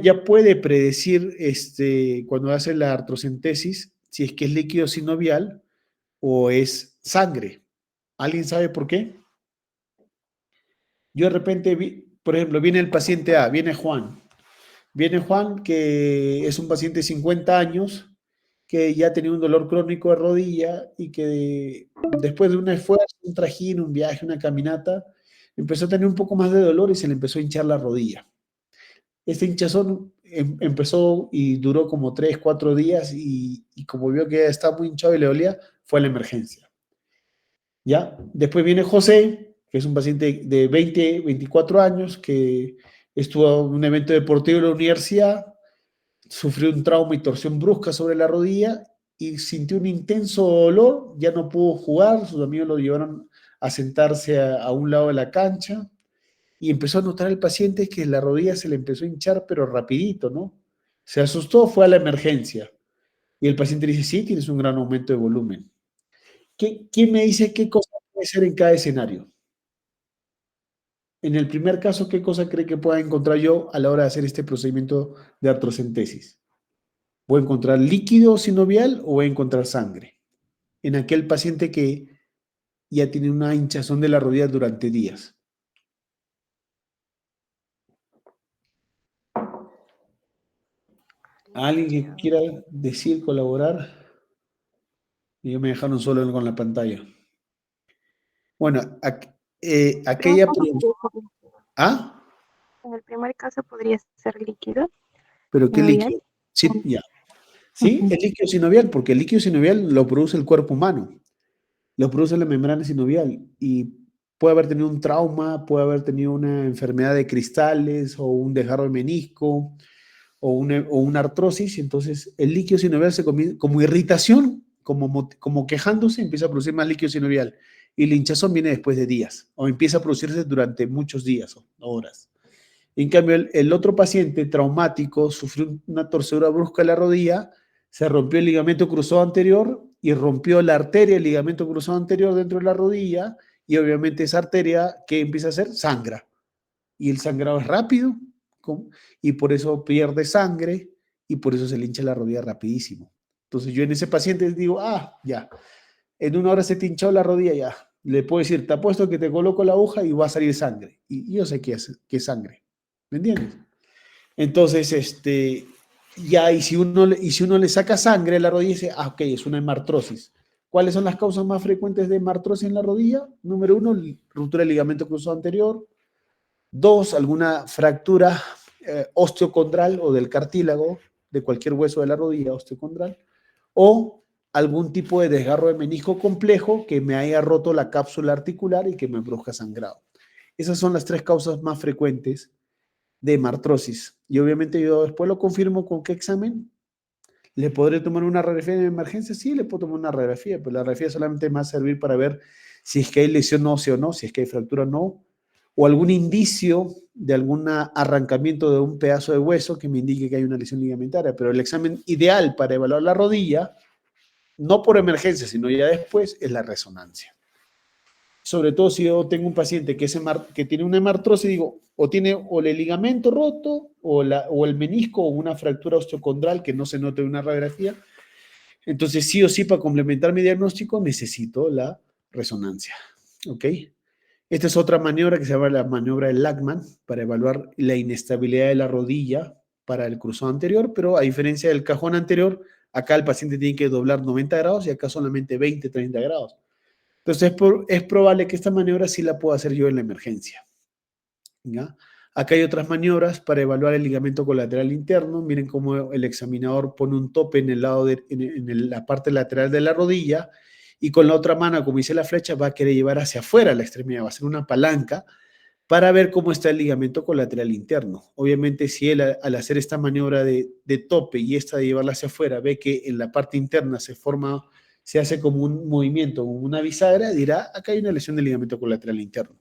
ya puede predecir cuando hace la artrocentesis si es que es líquido sinovial o es sangre. ¿Alguien sabe por qué? Yo de repente por ejemplo, viene el paciente A, viene Juan. Viene Juan, que es un paciente de 50 años, que ya tenía un dolor crónico de rodilla y que después de un esfuerzo, un trajín, un viaje, una caminata, empezó a tener un poco más de dolor y se le empezó a hinchar la rodilla. Este hinchazón empezó y duró como 3, 4 días y como vio que estaba muy hinchado y le dolía, fue a la emergencia. ¿Ya? Después viene José, que es un paciente de 20, 24 años, que estuvo en un evento deportivo en la universidad, sufrió un trauma y torsión brusca sobre la rodilla y sintió un intenso dolor, ya no pudo jugar, sus amigos lo llevaron a sentarse a un lado de la cancha y empezó a notar al paciente que la rodilla se le empezó a hinchar, pero rapidito, ¿no? Se asustó, fue a la emergencia y el paciente dice, sí, tienes un gran aumento de volumen. ¿Quién me dice qué cosa puede ser en cada escenario? En el primer caso, ¿qué cosa cree que pueda encontrar yo a la hora de hacer este procedimiento de artrocentesis? ¿Voy a encontrar líquido sinovial o voy a encontrar sangre? En aquel paciente que ya tiene una hinchazón de la rodilla durante días. ¿Alguien que quiera decir, colaborar? Y me dejaron solo con la pantalla. Bueno, aquella pregunta. ¿Ah? En el primer caso podría ser líquido ¿Pero qué sinovial. líquido? Sí, ya. Sí, es líquido sinovial, porque el líquido sinovial lo produce el cuerpo humano, lo produce la membrana sinovial y puede haber tenido un trauma, puede haber tenido una enfermedad de cristales o un desgarro de menisco o una artrosis, entonces el líquido sinovial se comienza como irritación, como quejándose, empieza a producir más líquido sinovial y el hinchazón viene después de días o empieza a producirse durante muchos días o horas. En cambio, el otro paciente traumático sufrió una torcedura brusca en la rodilla, se rompió el ligamento cruzado anterior y rompió la arteria del ligamento cruzado anterior dentro de la rodilla y obviamente esa arteria, ¿qué empieza a hacer? Sangra. Y el sangrado es rápido y por eso pierde sangre y por eso se le hincha la rodilla rapidísimo. Entonces yo en ese paciente digo, ya, en una hora se te hinchó la rodilla, ya. Le puedo decir, te apuesto que te coloco la aguja y va a salir sangre. Y yo sé que es sangre. ¿Me entiendes? Entonces, ya, y si uno le saca sangre a la rodilla, dice, ok, es una hemartrosis. ¿Cuáles son las causas más frecuentes de hemartrosis en la rodilla? Número 1, ruptura del ligamento cruzado anterior. 2, alguna fractura osteocondral o del cartílago, de cualquier hueso de la rodilla osteocondral. O algún tipo de desgarro de menisco complejo que me haya roto la cápsula articular y que me produzca sangrado. Esas son las 3 causas más frecuentes de hemartrosis. Y obviamente yo después lo confirmo con qué examen. ¿Le podré tomar una radiografía de emergencia? Sí, le puedo tomar una radiografía, pero la radiografía solamente me va a servir para ver si es que hay lesión ósea o no, si es que hay fractura o no, o algún indicio de algún arrancamiento de un pedazo de hueso que me indique que hay una lesión ligamentaria. Pero el examen ideal para evaluar la rodilla, no por emergencia, sino ya después, es la resonancia. Sobre todo si yo tengo un paciente que tiene una hemartrosis, digo, o tiene o el ligamento roto o el menisco o una fractura osteocondral que no se note en una radiografía. Entonces, sí o sí, para complementar mi diagnóstico, necesito la resonancia. ¿Ok? Esta es otra maniobra que se llama la maniobra de Lachman para evaluar la inestabilidad de la rodilla para el cruzado anterior, pero a diferencia del cajón anterior, acá el paciente tiene que doblar 90 grados y acá solamente 20, 30 grados. Entonces, es probable que esta maniobra sí la pueda hacer yo en la emergencia. ¿Ya? Acá hay otras maniobras para evaluar el ligamento colateral interno. Miren cómo el examinador pone un tope en el lado en la parte lateral de la rodilla y con la otra mano, como dice la flecha, va a querer llevar hacia afuera la extremidad, va a ser una palanca para ver cómo está el ligamento colateral interno. Obviamente, si él al hacer esta maniobra de tope y esta de llevarla hacia afuera, ve que en la parte interna se hace como un movimiento, como una bisagra, dirá, acá hay una lesión del ligamento colateral interno.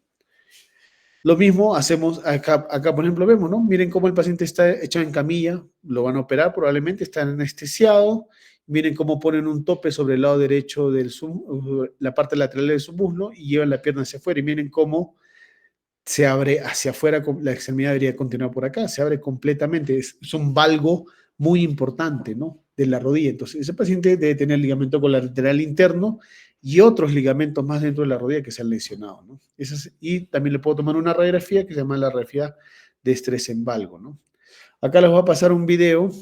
Lo mismo hacemos acá, por ejemplo, vemos, ¿no? Miren cómo el paciente está echado en camilla, lo van a operar, probablemente está anestesiado. Miren cómo ponen un tope sobre el lado derecho la parte lateral del submuslo y llevan la pierna hacia afuera. Y miren cómo se abre hacia afuera, la extremidad debería continuar por acá, se abre completamente. Es un valgo muy importante, ¿no? De la rodilla. Entonces, ese paciente debe tener ligamento colateral interno y otros ligamentos más dentro de la rodilla que se han lesionado, ¿no? Y también le puedo tomar una radiografía que se llama la radiografía de estrés en valgo, ¿no? Acá les voy a pasar un video.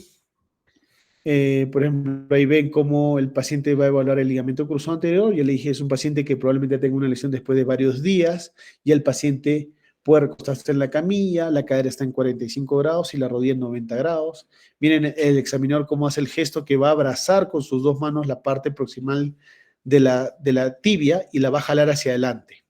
Por ejemplo, ahí ven cómo el paciente va a evaluar el ligamento cruzado anterior. Yo le dije, es un paciente que probablemente tenga una lesión después de varios días y el paciente puede recostarse en la camilla, la cadera está en 45 grados y la rodilla en 90 grados. Miren el examinador cómo hace el gesto que va a abrazar con sus dos manos la parte proximal de la tibia y la va a jalar hacia adelante.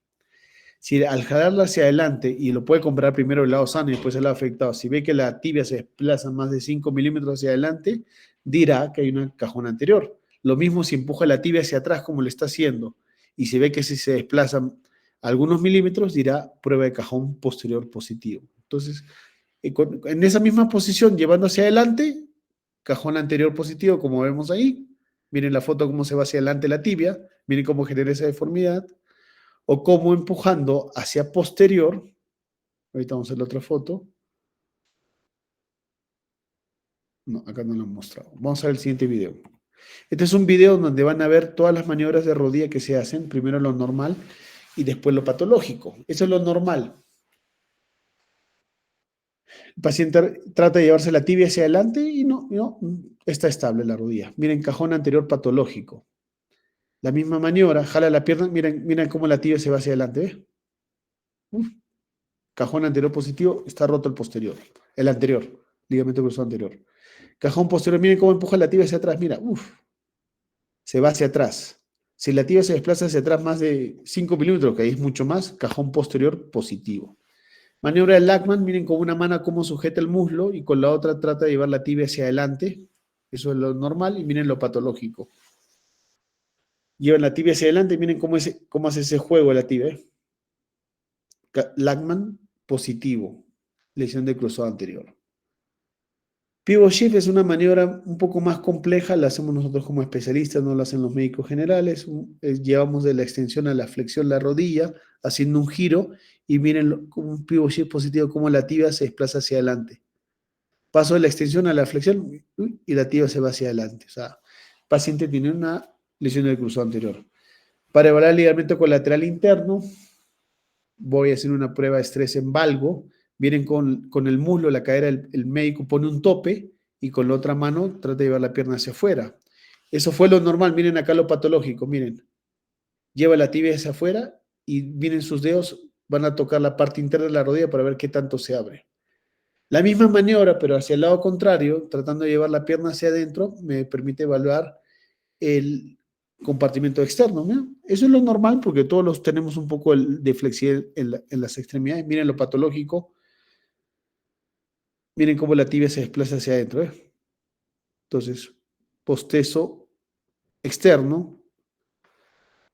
Si al jalarla hacia adelante, y lo puede comparar primero el lado sano y después el lado afectado, si ve que la tibia se desplaza más de 5 milímetros hacia adelante, dirá que hay un cajón anterior. Lo mismo si empuja la tibia hacia atrás como lo está haciendo, y si ve que si se desplazan algunos milímetros, dirá prueba de cajón posterior positivo. Entonces, en esa misma posición, llevando hacia adelante, cajón anterior positivo, como vemos ahí. Miren la foto cómo se va hacia adelante la tibia, miren cómo genera esa deformidad. O como empujando hacia posterior, ahorita vamos a ver la otra foto. No, acá no lo han mostrado. Vamos a ver el siguiente video. Este es un video donde van a ver todas las maniobras de rodilla que se hacen, primero lo normal y después lo patológico. Eso es lo normal. El paciente trata de llevarse la tibia hacia adelante y no, está estable la rodilla. Miren, cajón anterior patológico. La misma maniobra, jala la pierna, miren cómo la tibia se va hacia adelante, ¿ves? Cajón anterior positivo, está roto el posterior. El anterior, ligamento cruzado anterior. Cajón posterior, miren cómo empuja la tibia hacia atrás, mira, se va hacia atrás. Si la tibia se desplaza hacia atrás más de 5 milímetros, que ahí es mucho más, cajón posterior positivo. Maniobra de Lachman, miren con una mano cómo sujeta el muslo y con la otra trata de llevar la tibia hacia adelante. Eso es lo normal y miren lo patológico. Llevan la tibia hacia adelante y miren cómo hace ese juego la tibia. Lachman positivo, lesión de cruzado anterior. Pivot shift es una maniobra un poco más compleja, la hacemos nosotros como especialistas, no la hacen los médicos generales. Llevamos de la extensión a la flexión la rodilla, haciendo un giro, y miren como un pivot shift positivo, como la tibia se desplaza hacia adelante. Paso de la extensión a la flexión y la tibia se va hacia adelante. O sea, el paciente tiene una lesión del cruzado anterior. Para evaluar el ligamento colateral interno, voy a hacer una prueba de estrés en valgo. Miren con el muslo, la cadera, el médico pone un tope y con la otra mano trata de llevar la pierna hacia afuera. Eso fue lo normal. Miren acá lo patológico, miren. Lleva la tibia hacia afuera y miren sus dedos, van a tocar la parte interna de la rodilla para ver qué tanto se abre. La misma maniobra, pero hacia el lado contrario, tratando de llevar la pierna hacia adentro, me permite evaluar compartimento externo. ¿No? Eso es lo normal porque todos los tenemos un poco de flexibilidad en las extremidades. Miren lo patológico. Miren cómo la tibia se desplaza hacia adentro. Entonces, postezo externo,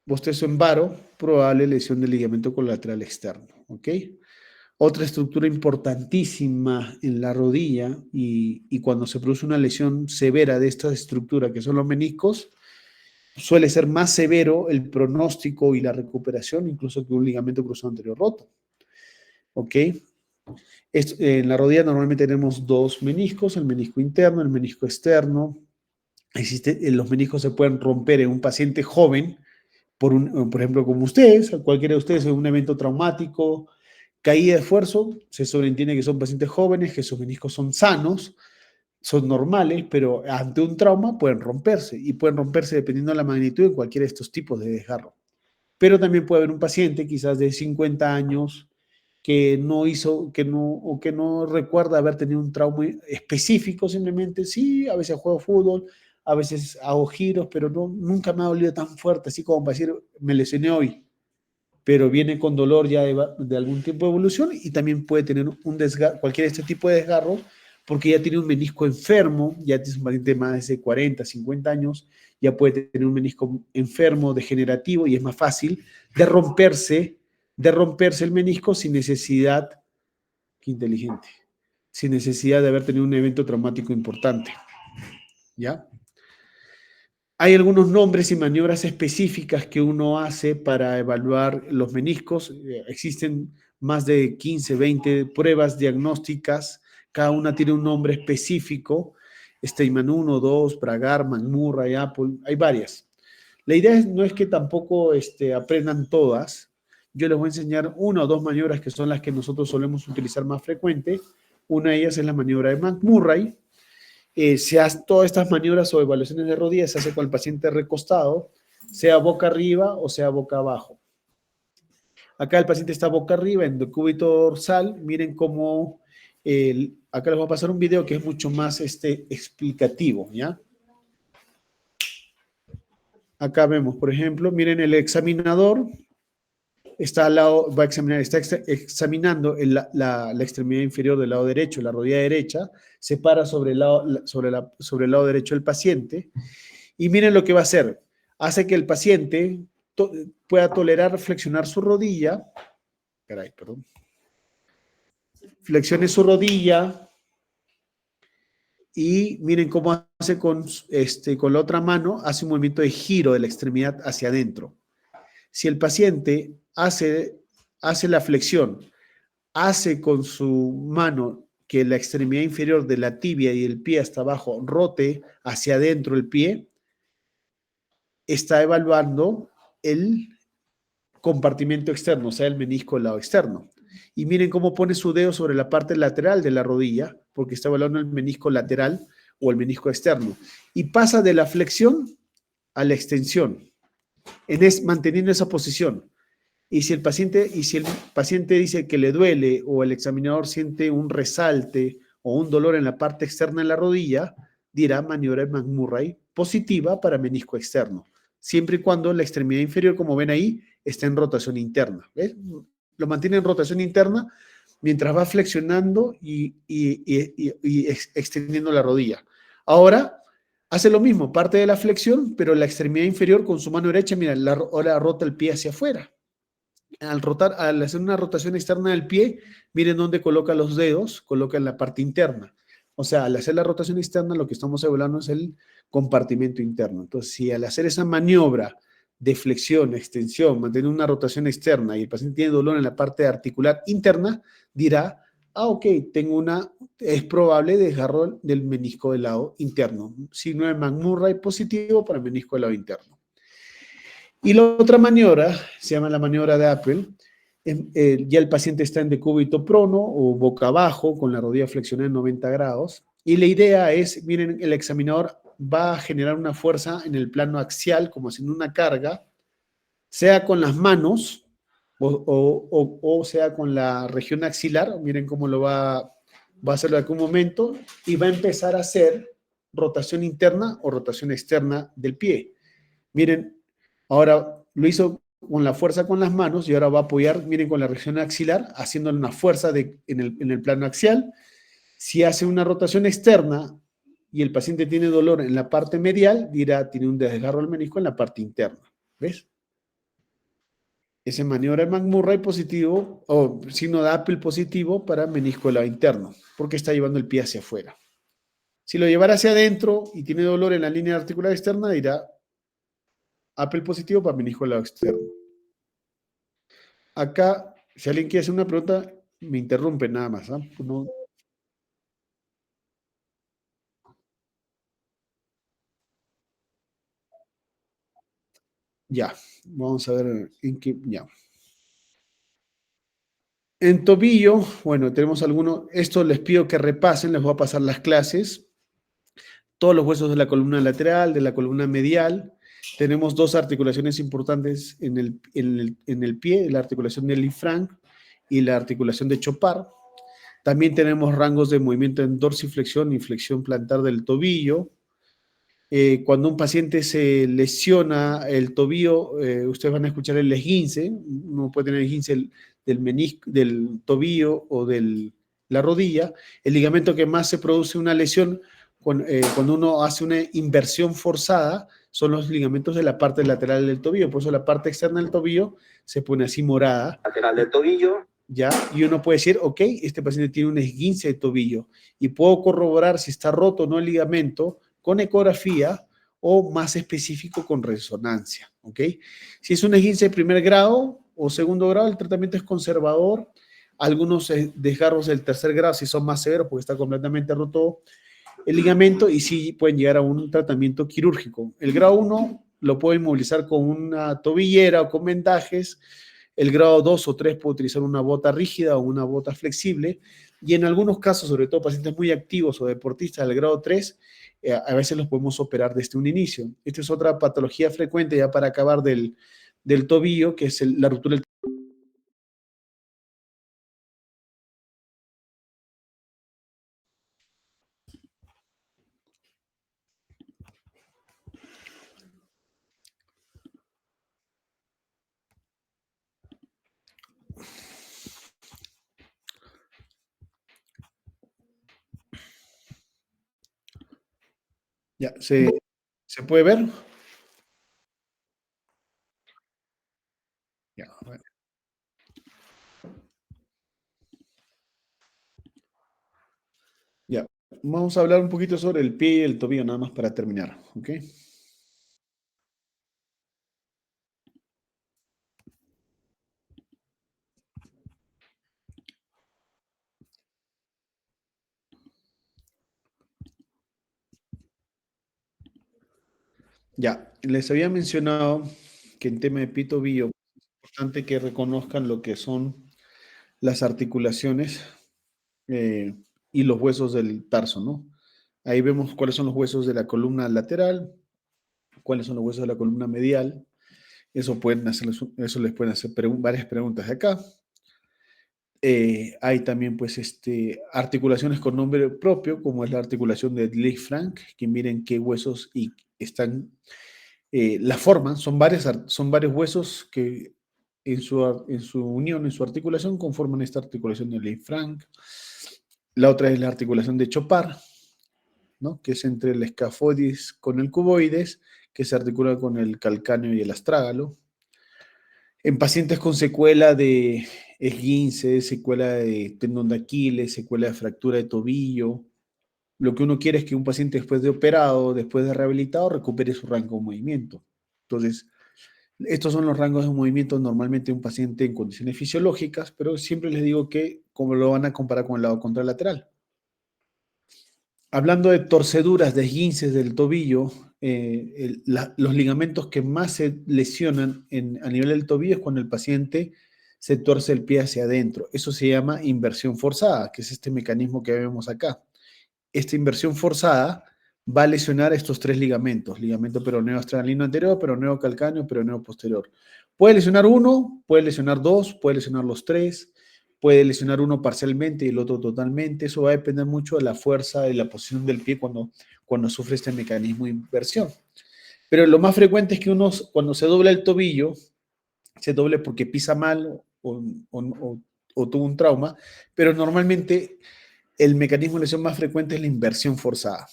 postezo en varo, probable lesión del ligamento colateral externo. ¿Ok? Otra estructura importantísima en la rodilla y cuando se produce una lesión severa de esta estructura, que son los meniscos, suele ser más severo el pronóstico y la recuperación, incluso que un ligamento cruzado anterior roto. ¿Ok? En la rodilla normalmente tenemos dos meniscos, el menisco interno, el menisco externo. Los meniscos se pueden romper en un paciente joven, por ejemplo, como ustedes, cualquiera de ustedes en un evento traumático, caída de esfuerzo, se sobreentiende que son pacientes jóvenes, que sus meniscos son sanos, son normales, pero ante un trauma pueden romperse y pueden romperse dependiendo de la magnitud de cualquiera de estos tipos de desgarro. Pero también puede haber un paciente quizás de 50 años que no recuerda haber tenido un trauma específico, simplemente sí, a veces juego fútbol, a veces hago giros, pero nunca me ha dolido tan fuerte, así como para decir, me lesioné hoy, pero viene con dolor ya de algún tipo de evolución y también puede tener un desgarro, cualquier de este tipo de desgarro, porque ya tiene un menisco enfermo, ya es un paciente de más de 40, 50 años, ya puede tener un menisco enfermo, degenerativo, y es más fácil de romperse el menisco sin necesidad, qué inteligente, sin necesidad de haber tenido un evento traumático importante. ¿Ya? Hay algunos nombres y maniobras específicas que uno hace para evaluar los meniscos. Existen más de 15, 20 pruebas diagnósticas. Cada una tiene un nombre específico. Steinman 1, 2, Bragar, McMurray, Apple. Hay varias. La idea no es que tampoco aprendan todas. Yo les voy a enseñar una o dos maniobras que son las que nosotros solemos utilizar más frecuente. Una de ellas es la maniobra de McMurray. Se hace todas estas maniobras o evaluaciones de rodillas, se hace con el paciente recostado, sea boca arriba o sea boca abajo. Acá el paciente está boca arriba en decúbito dorsal. Miren cómo, acá les voy a pasar un video que es mucho más explicativo, ¿ya? Acá vemos, por ejemplo, miren el examinador. Está al lado, está examinando la extremidad inferior del lado derecho, la rodilla derecha, se para sobre el lado derecho del paciente y miren lo que va a hacer. Hace que el paciente pueda tolerar flexionar su rodilla. Caray, perdón. Flexione su rodilla y miren cómo hace con la otra mano, hace un movimiento de giro de la extremidad hacia adentro. Si el paciente hace la flexión, hace con su mano que la extremidad inferior de la tibia y el pie hasta abajo rote hacia adentro el pie, está evaluando el compartimento externo, o sea, el menisco del lado externo. Y miren cómo pone su dedo sobre la parte lateral de la rodilla, porque está evaluando el menisco lateral o el menisco externo. Y pasa de la flexión a la extensión, manteniendo esa posición. Y si el paciente dice que le duele o el examinador siente un resalte o un dolor en la parte externa de la rodilla, dirá maniobra de McMurray positiva para menisco externo, siempre y cuando la extremidad inferior, como ven ahí, está en rotación interna. ¿Ves? Lo mantiene en rotación interna mientras va flexionando y extendiendo la rodilla. Ahora, hace lo mismo, parte de la flexión, pero la extremidad inferior con su mano derecha, mira, ahora rota el pie hacia afuera. Al hacer una rotación externa del pie, miren dónde coloca los dedos, coloca en la parte interna. O sea, al hacer la rotación externa, lo que estamos evaluando es el compartimento interno. Entonces, si al hacer esa maniobra de flexión, extensión, mantener una rotación externa y el paciente tiene dolor en la parte articular interna, dirá, ok, es probable desgarro del menisco del lado interno. Signo de McMurray positivo para el menisco del lado interno. Y la otra maniobra, se llama la maniobra de Apple, ya el paciente está en decúbito prono o boca abajo, con la rodilla flexionada en 90 grados, y la idea es, miren, el examinador va a generar una fuerza en el plano axial, como haciendo una carga, sea con las manos o sea con la región axilar. Miren cómo va a hacerlo en algún momento, y va a empezar a hacer rotación interna o rotación externa del pie. Miren, ahora lo hizo con la fuerza con las manos y ahora va a apoyar, miren, con la reacción axilar, haciéndole una fuerza en el plano axial. Si hace una rotación externa y el paciente tiene dolor en la parte medial, dirá, tiene un desgarro al menisco en la parte interna. ¿Ves? Ese maniobra de McMurray positivo, o signo de Apple positivo para menisco del lado interno, porque está llevando el pie hacia afuera. Si lo llevara hacia adentro y tiene dolor en la línea articular externa, dirá Apple positivo para menisco del lado externo. Acá, si alguien quiere hacer una pregunta, me interrumpe nada más. ¿Ah? No. Ya, vamos a ver en qué. Ya. En tobillo, bueno, tenemos algunos. Esto les pido que repasen, les voy a pasar las clases. Todos los huesos de la columna lateral, de la columna medial. Tenemos dos articulaciones importantes en el pie, la articulación del Lisfranc y la articulación de Chopard. También tenemos rangos de movimiento en dorsiflexión y flexión plantar del tobillo. Cuando un paciente se lesiona el tobillo, ustedes van a escuchar el esguince. Uno puede tener esguince del menisco, del tobillo o de la rodilla. El ligamento que más se produce una lesión cuando uno hace una inversión forzada son los ligamentos de la parte lateral del tobillo. Por eso la parte externa del tobillo se pone así morada. Lateral del tobillo. ¿Ya? Y uno puede decir, ok, este paciente tiene un esguince de tobillo y puedo corroborar si está roto o no el ligamento con ecografía o más específico con resonancia, ¿ok? Si es un esguince de primer grado o segundo grado, el tratamiento es conservador. Algunos desgarros del tercer grado si son más severos porque está completamente roto el ligamento y sí pueden llegar a un tratamiento quirúrgico. El grado 1 lo pueden inmovilizar con una tobillera o con vendajes. El grado 2 o 3 puede utilizar una bota rígida o una bota flexible. Y en algunos casos, sobre todo pacientes muy activos o deportistas del grado 3, a veces los podemos operar desde un inicio. Esta es otra patología frecuente ya para acabar del tobillo, que es la ruptura del. Ya, ¿se puede ver? Ya, bueno. Ya, vamos a hablar un poquito sobre el pie y el tobillo, nada más para terminar, ¿ok? Ya, les había mencionado que en tema de pie y tobillo es importante que reconozcan lo que son las articulaciones y los huesos del tarso, ¿no? Ahí vemos cuáles son los huesos de la columna lateral, cuáles son los huesos de la columna medial. Eso les pueden hacer varias preguntas de acá. Hay también, pues, articulaciones con nombre propio, como es la articulación de Lisfranc, que miren qué huesos y están, la forman, son varios huesos que en su unión, en su articulación, conforman esta articulación de Lisfranc. La otra es la articulación de Chopard, ¿no? Que es entre el escafodis con el cuboides, que se articula con el calcáneo y el astrágalo. En pacientes con secuela de esguince, secuela de tendón de Aquiles, secuela de fractura de tobillo, lo que uno quiere es que un paciente después de operado, después de rehabilitado, recupere su rango de movimiento. Entonces, estos son los rangos de movimiento normalmente de un paciente en condiciones fisiológicas, pero siempre les digo que como lo van a comparar con el lado contralateral. Hablando de torceduras, de esguinces del tobillo, los ligamentos que más se lesionan a nivel del tobillo es cuando el paciente se torce el pie hacia adentro. Eso se llama inversión forzada, que es este mecanismo que vemos acá. Esta inversión forzada va a lesionar estos tres ligamentos: ligamento peroneo astranalino anterior, peroneo calcáneo, peroneo posterior. Puede lesionar uno, puede lesionar dos, puede lesionar los tres, puede lesionar uno parcialmente y el otro totalmente. Eso va a depender mucho de la fuerza y la posición del pie cuando sufre este mecanismo de inversión. Pero lo más frecuente es que uno, cuando se dobla el tobillo, se doble porque pisa mal o tuvo un trauma, pero normalmente el mecanismo de lesión más frecuente es la inversión forzada.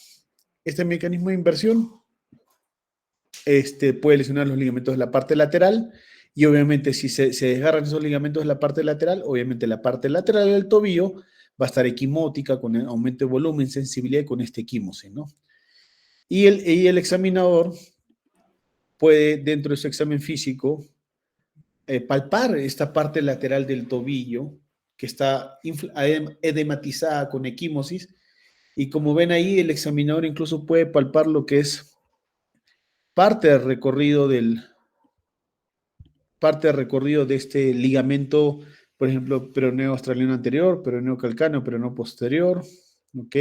Este mecanismo de inversión puede lesionar los ligamentos de la parte lateral y obviamente si se desgarran esos ligamentos de la parte lateral, obviamente la parte lateral del tobillo va a estar equimótica con el aumento de volumen, sensibilidad y con este equimosis, ¿no? Y el examinador puede, dentro de su examen físico, palpar esta parte lateral del tobillo que está edematizada con equimosis y como ven ahí, el examinador incluso puede palpar lo que es parte del recorrido de este ligamento, por ejemplo, peroneo australiano anterior, peroneo calcáneo, peroneo posterior, ¿ok?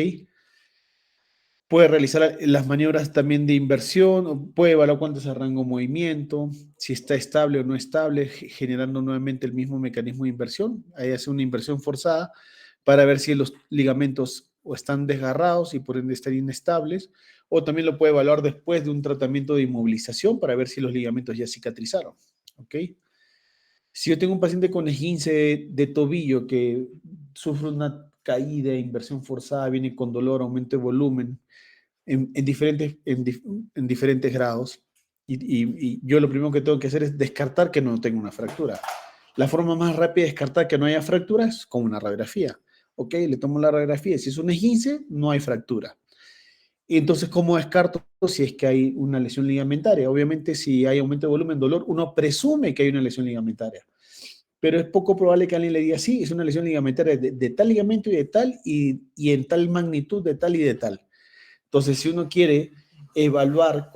Puede realizar las maniobras también de inversión, puede evaluar cuánto es el rango de movimiento, si está estable o no estable, generando nuevamente el mismo mecanismo de inversión. Ahí hace una inversión forzada para ver si los ligamentos o están desgarrados y por ende están inestables, o también lo puede evaluar después de un tratamiento de inmovilización para ver si los ligamentos ya cicatrizaron. ¿Ok? Si yo tengo un paciente con esguince de tobillo que sufre una caída, inversión forzada, viene con dolor, aumento de volumen, en diferentes grados. Y yo lo primero que tengo que hacer es descartar que no tenga una fractura. La forma más rápida de descartar que no haya fractura es con una radiografía. Ok, le tomo la radiografía. Si es un esguince, no hay fractura. Y entonces, ¿cómo descarto si es que hay una lesión ligamentaria? Obviamente, si hay aumento de volumen, dolor, uno presume que hay una lesión ligamentaria. Pero es poco probable que alguien le diga, sí, es una lesión ligamentaria de tal ligamento y de tal, y en tal magnitud, de tal y de tal. Entonces, si uno quiere evaluar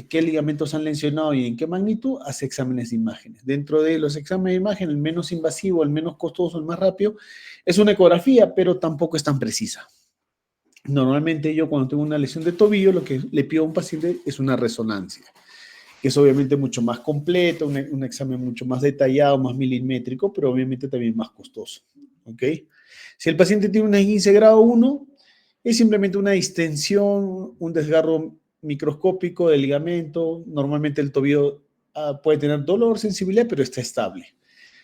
qué ligamentos han lesionado y en qué magnitud, hace exámenes de imágenes. Dentro de los exámenes de imagen, el menos invasivo, el menos costoso, el más rápido, es una ecografía, pero tampoco es tan precisa. Normalmente yo cuando tengo una lesión de tobillo, lo que le pido a un paciente es una resonancia, que es obviamente mucho más completa, un examen mucho más detallado, más milimétrico, pero obviamente también más costoso. ¿Ok? Si el paciente tiene un esguince grado 1, es simplemente una distensión, un desgarro microscópico del ligamento. Normalmente el tobillo puede tener dolor, sensibilidad, pero está estable.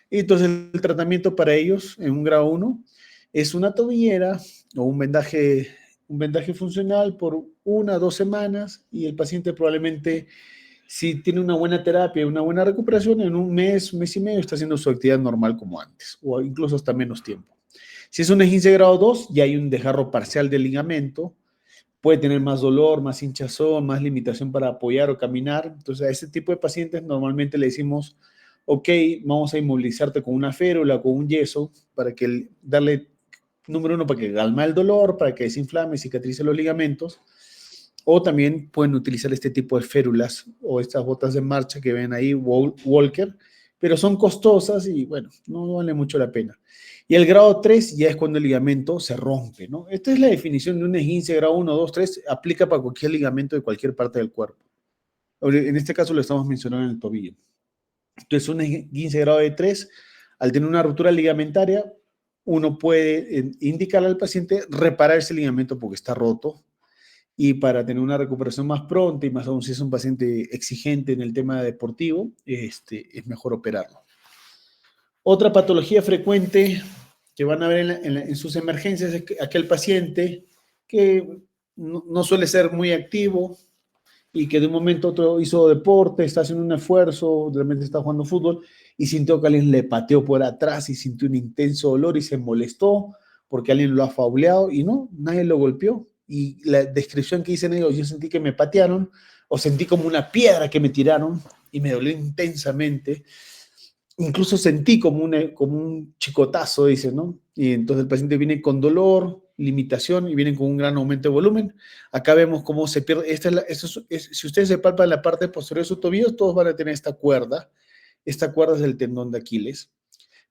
Y entonces el tratamiento para ellos en un grado 1 es una tobillera o un vendaje funcional por 1 a 2 semanas y el paciente probablemente, si tiene una buena terapia y una buena recuperación, en un mes y medio está haciendo su actividad normal como antes o incluso hasta menos tiempo. Si es un esguince grado 2, ya hay un desgarro parcial del ligamento, puede tener más dolor, más hinchazón, más limitación para apoyar o caminar. Entonces, a ese tipo de pacientes normalmente le decimos, ok, vamos a inmovilizarte con una férula, con un yeso, para que darle, número 1, para que calme el dolor, para que desinflame, cicatrice los ligamentos. O también pueden utilizar este tipo de férulas o estas botas de marcha que ven ahí, Walker, pero son costosas y bueno, no vale mucho la pena. Y el grado 3 ya es cuando el ligamento se rompe, ¿no? Esta es la definición de un esguince grado 1, 2, 3, aplica para cualquier ligamento de cualquier parte del cuerpo. En este caso lo estamos mencionando en el tobillo. Entonces, un esguince grado de 3, al tener una ruptura ligamentaria, uno puede indicarle al paciente reparar ese ligamento porque está roto, y para tener una recuperación más pronta, y más aún si es un paciente exigente en el tema deportivo, es mejor operarlo. Otra patología frecuente que van a ver en sus emergencias es aquel paciente que no suele ser muy activo y que de un momento a otro hizo deporte, está haciendo un esfuerzo, de repente está jugando fútbol y sintió que alguien le pateó por atrás y sintió un intenso dolor y se molestó porque alguien lo ha fauleado y no, nadie lo golpeó. Y la descripción que dicen ellos, yo sentí que me patearon o sentí como una piedra que me tiraron y me dolió intensamente. Incluso sentí como un chicotazo, dice, ¿no? Y entonces el paciente viene con dolor, limitación y viene con un gran aumento de volumen. Acá vemos cómo se pierde. Si ustedes se palpan la parte posterior de su tobillo, todos van a tener esta cuerda. Esta cuerda es el tendón de Aquiles.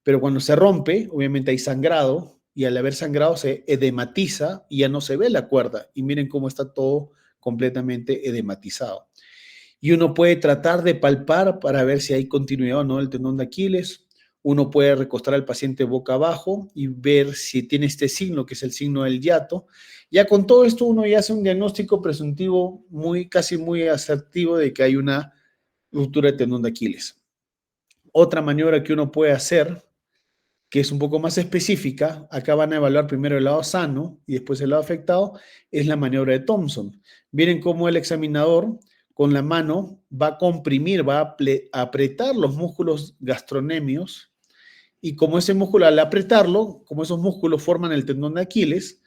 Pero cuando se rompe, obviamente hay sangrado y al haber sangrado se edematiza y ya no se ve la cuerda. Y miren cómo está todo completamente edematizado. Y uno puede tratar de palpar para ver si hay continuidad o no del tendón de Aquiles, Uno puede recostar al paciente boca abajo y ver si tiene este signo, que es el signo del hiato. Ya con todo esto uno ya hace un diagnóstico presuntivo casi muy asertivo de que hay una ruptura de tendón de Aquiles. Otra maniobra que uno puede hacer, que es un poco más específica, acá van a evaluar primero el lado sano y después el lado afectado, es la maniobra de Thompson. Miren cómo el examinador con la mano va a comprimir, va a apretar los músculos gastronemios, y como ese músculo, al apretarlo, como esos músculos forman el tendón de Aquiles,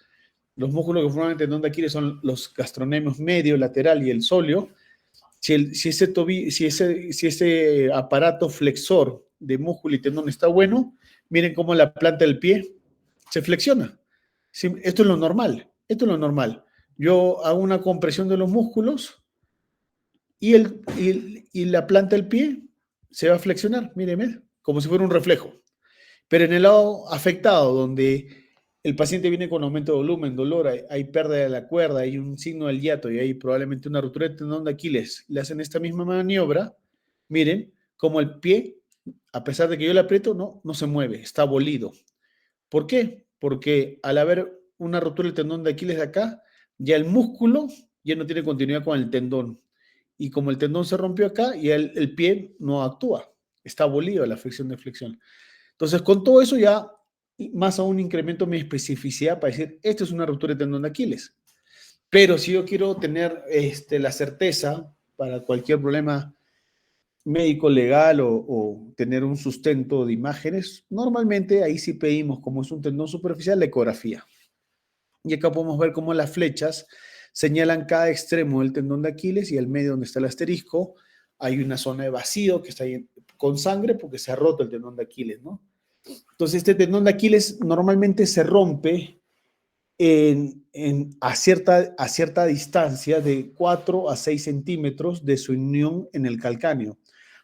los músculos que forman el tendón de Aquiles son los gastronemios medio, lateral y el sóleo. Si ese aparato flexor de músculo y tendón está bueno, miren cómo la planta del pie se flexiona. Sí, esto es lo normal, esto es lo normal. Yo hago una compresión de los músculos y la planta del pie se va a flexionar, mírenme, como si fuera un reflejo. Pero en el lado afectado, donde el paciente viene con aumento de volumen, dolor, hay pérdida de la cuerda, hay un signo del hiato y hay probablemente una ruptura de tendón de Aquiles, le hacen esta misma maniobra, miren como el pie, a pesar de que yo le aprieto, no se mueve, está abolido. ¿Por qué? Porque al haber una ruptura del tendón de Aquiles de acá, ya el músculo ya no tiene continuidad con el tendón. Y como el tendón se rompió acá, ya el pie no actúa, está abolido la flexión de flexión. Entonces, con todo eso ya más aún incremento mi especificidad para decir, esto es una ruptura de tendón de Aquiles. Pero si yo quiero tener la certeza para cualquier problema médico, legal o tener un sustento de imágenes, normalmente ahí sí pedimos, como es un tendón superficial, la ecografía. Y acá podemos ver cómo las flechas señalan cada extremo del tendón de Aquiles y el medio donde está el asterisco hay una zona de vacío que está ahí con sangre porque se ha roto el tendón de Aquiles, ¿no? Entonces, este tendón de Aquiles normalmente se rompe a cierta distancia de 4 a 6 centímetros de su unión en el calcáneo.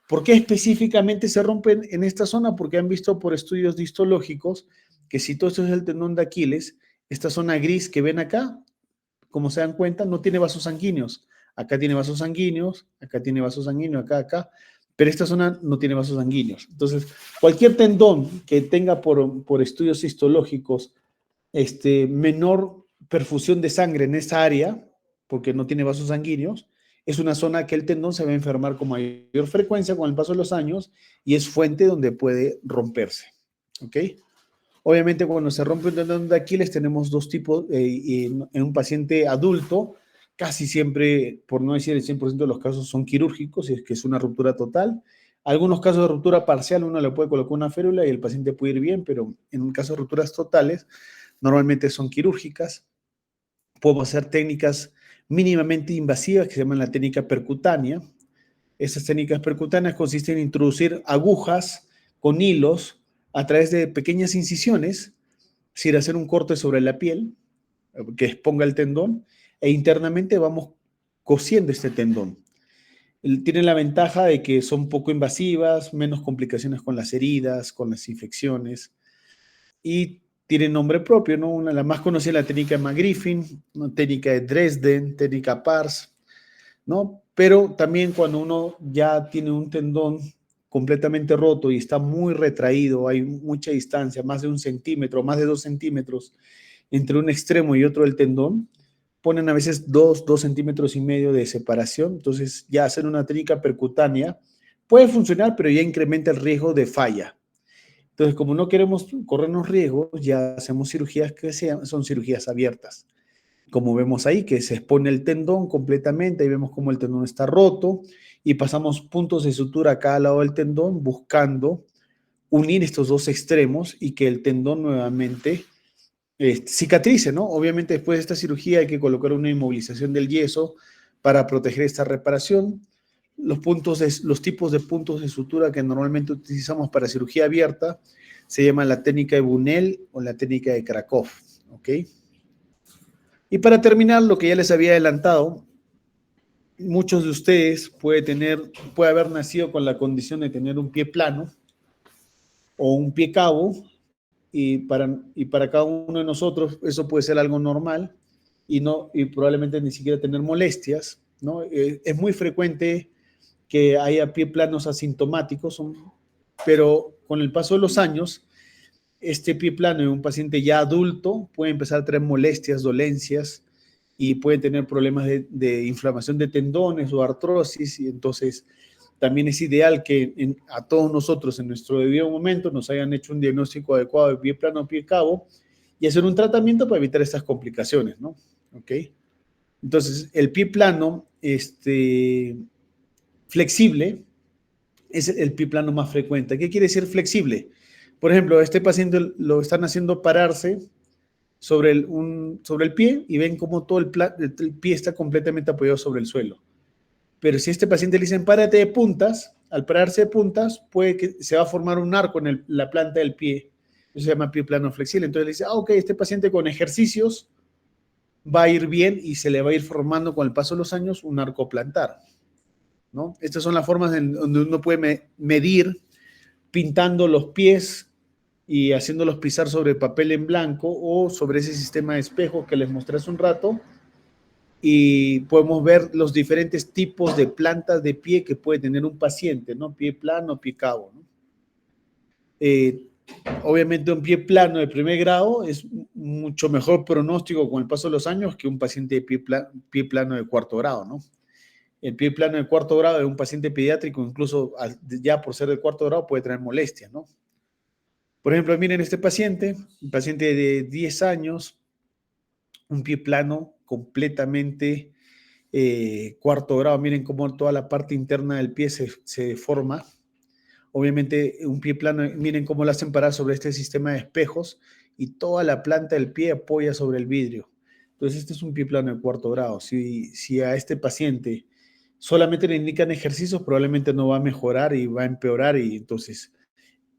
¿Por qué específicamente se rompen en esta zona? Porque han visto por estudios de histológicos que si todo esto es el tendón de Aquiles, esta zona gris que ven acá, como se dan cuenta, no tiene vasos sanguíneos. Acá tiene vasos sanguíneos, acá tiene vasos sanguíneos, acá, pero esta zona no tiene vasos sanguíneos. Entonces, cualquier tendón que tenga por estudios histológicos menor perfusión de sangre en esa área, porque no tiene vasos sanguíneos, es una zona que el tendón se va a enfermar con mayor frecuencia con el paso de los años y es fuente donde puede romperse. ¿Ok? Obviamente, cuando se rompe un tendón de Aquiles, tenemos dos tipos. En un paciente adulto, casi siempre, por no decir el 100% de los casos, son quirúrgicos, y es que es una ruptura total. Algunos casos de ruptura parcial, uno le puede colocar una férula y el paciente puede ir bien, pero en un caso de rupturas totales, normalmente son quirúrgicas. Podemos hacer técnicas mínimamente invasivas que se llaman la técnica percutánea. Esas técnicas percutáneas consisten en introducir agujas con hilos a través de pequeñas incisiones, sin hacer un corte sobre la piel que exponga el tendón, e internamente vamos cosiendo este tendón. Tienen la ventaja de que son poco invasivas, menos complicaciones con las heridas, con las infecciones, y tienen nombre propio, ¿no? La más conocida es la técnica de McGriffin, una técnica de Dresden, técnica Pars, ¿no? Pero también cuando uno ya tiene un tendón completamente roto y está muy retraído, hay mucha distancia, más de 1 centímetro, más de 2 centímetros entre un extremo y otro del tendón, ponen a veces 2 centímetros y medio de separación, entonces ya hacer una técnica percutánea puede funcionar, pero ya incrementa el riesgo de falla. Entonces, como no queremos corrernos riesgos, ya hacemos cirugías que son cirugías abiertas. Como vemos ahí, que se expone el tendón completamente, y vemos cómo el tendón está roto, y pasamos puntos de sutura a cada lado del tendón, buscando unir estos dos extremos y que el tendón nuevamente cicatrice, ¿no? Obviamente después de esta cirugía hay que colocar una inmovilización del yeso para proteger esta reparación. Los tipos de puntos de sutura que normalmente utilizamos para cirugía abierta se llaman la técnica de Bunel o la técnica de Krakow, ¿ok? Y para terminar, lo que ya les había adelantado, muchos de ustedes puede haber nacido con la condición de tener un pie plano o un pie cabo, y para cada uno de nosotros eso puede ser algo normal y probablemente ni siquiera tener molestias, ¿no? Es muy frecuente que haya pie planos asintomáticos, pero con el paso de los años, este pie plano en un paciente ya adulto puede empezar a tener molestias, dolencias y puede tener problemas de inflamación de tendones o artrosis, y entonces también es ideal que a todos nosotros en nuestro debido momento nos hayan hecho un diagnóstico adecuado de pie plano o pie cabo y hacer un tratamiento para evitar estas complicaciones, ¿no? ¿Ok? Entonces, el pie plano flexible es el pie plano más frecuente. ¿Qué quiere decir flexible? Por ejemplo, a este paciente lo están haciendo pararse sobre el pie y ven cómo todo el pie está completamente apoyado sobre el suelo. Pero si a este paciente le dicen párate de puntas, al pararse de puntas puede que se va a formar un arco en la planta del pie. Eso se llama pie plano flexible. Entonces le dice, ok, este paciente con ejercicios va a ir bien y se le va a ir formando con el paso de los años un arco plantar, ¿no? Estas son las formas en donde uno puede medir pintando los pies y haciéndolos pisar sobre papel en blanco o sobre ese sistema de espejo que les mostré hace un rato, y podemos ver los diferentes tipos de plantas de pie que puede tener un paciente, ¿no? Pie plano, pie cabo, ¿no? Obviamente un pie plano de primer grado es mucho mejor pronóstico con el paso de los años que un paciente de pie plano de cuarto grado, ¿no? El pie plano de cuarto grado de un paciente pediátrico, incluso ya por ser de cuarto grado, puede tener molestias, ¿no? Por ejemplo, miren este paciente, un paciente de 10 años, un pie plano completamente cuarto grado. Miren cómo toda la parte interna del pie se forma. Obviamente, un pie plano, miren cómo lo hacen parar sobre este sistema de espejos y toda la planta del pie apoya sobre el vidrio. Entonces, este es un pie plano de cuarto grado. Si a este paciente solamente le indican ejercicios, probablemente no va a mejorar y va a empeorar, y entonces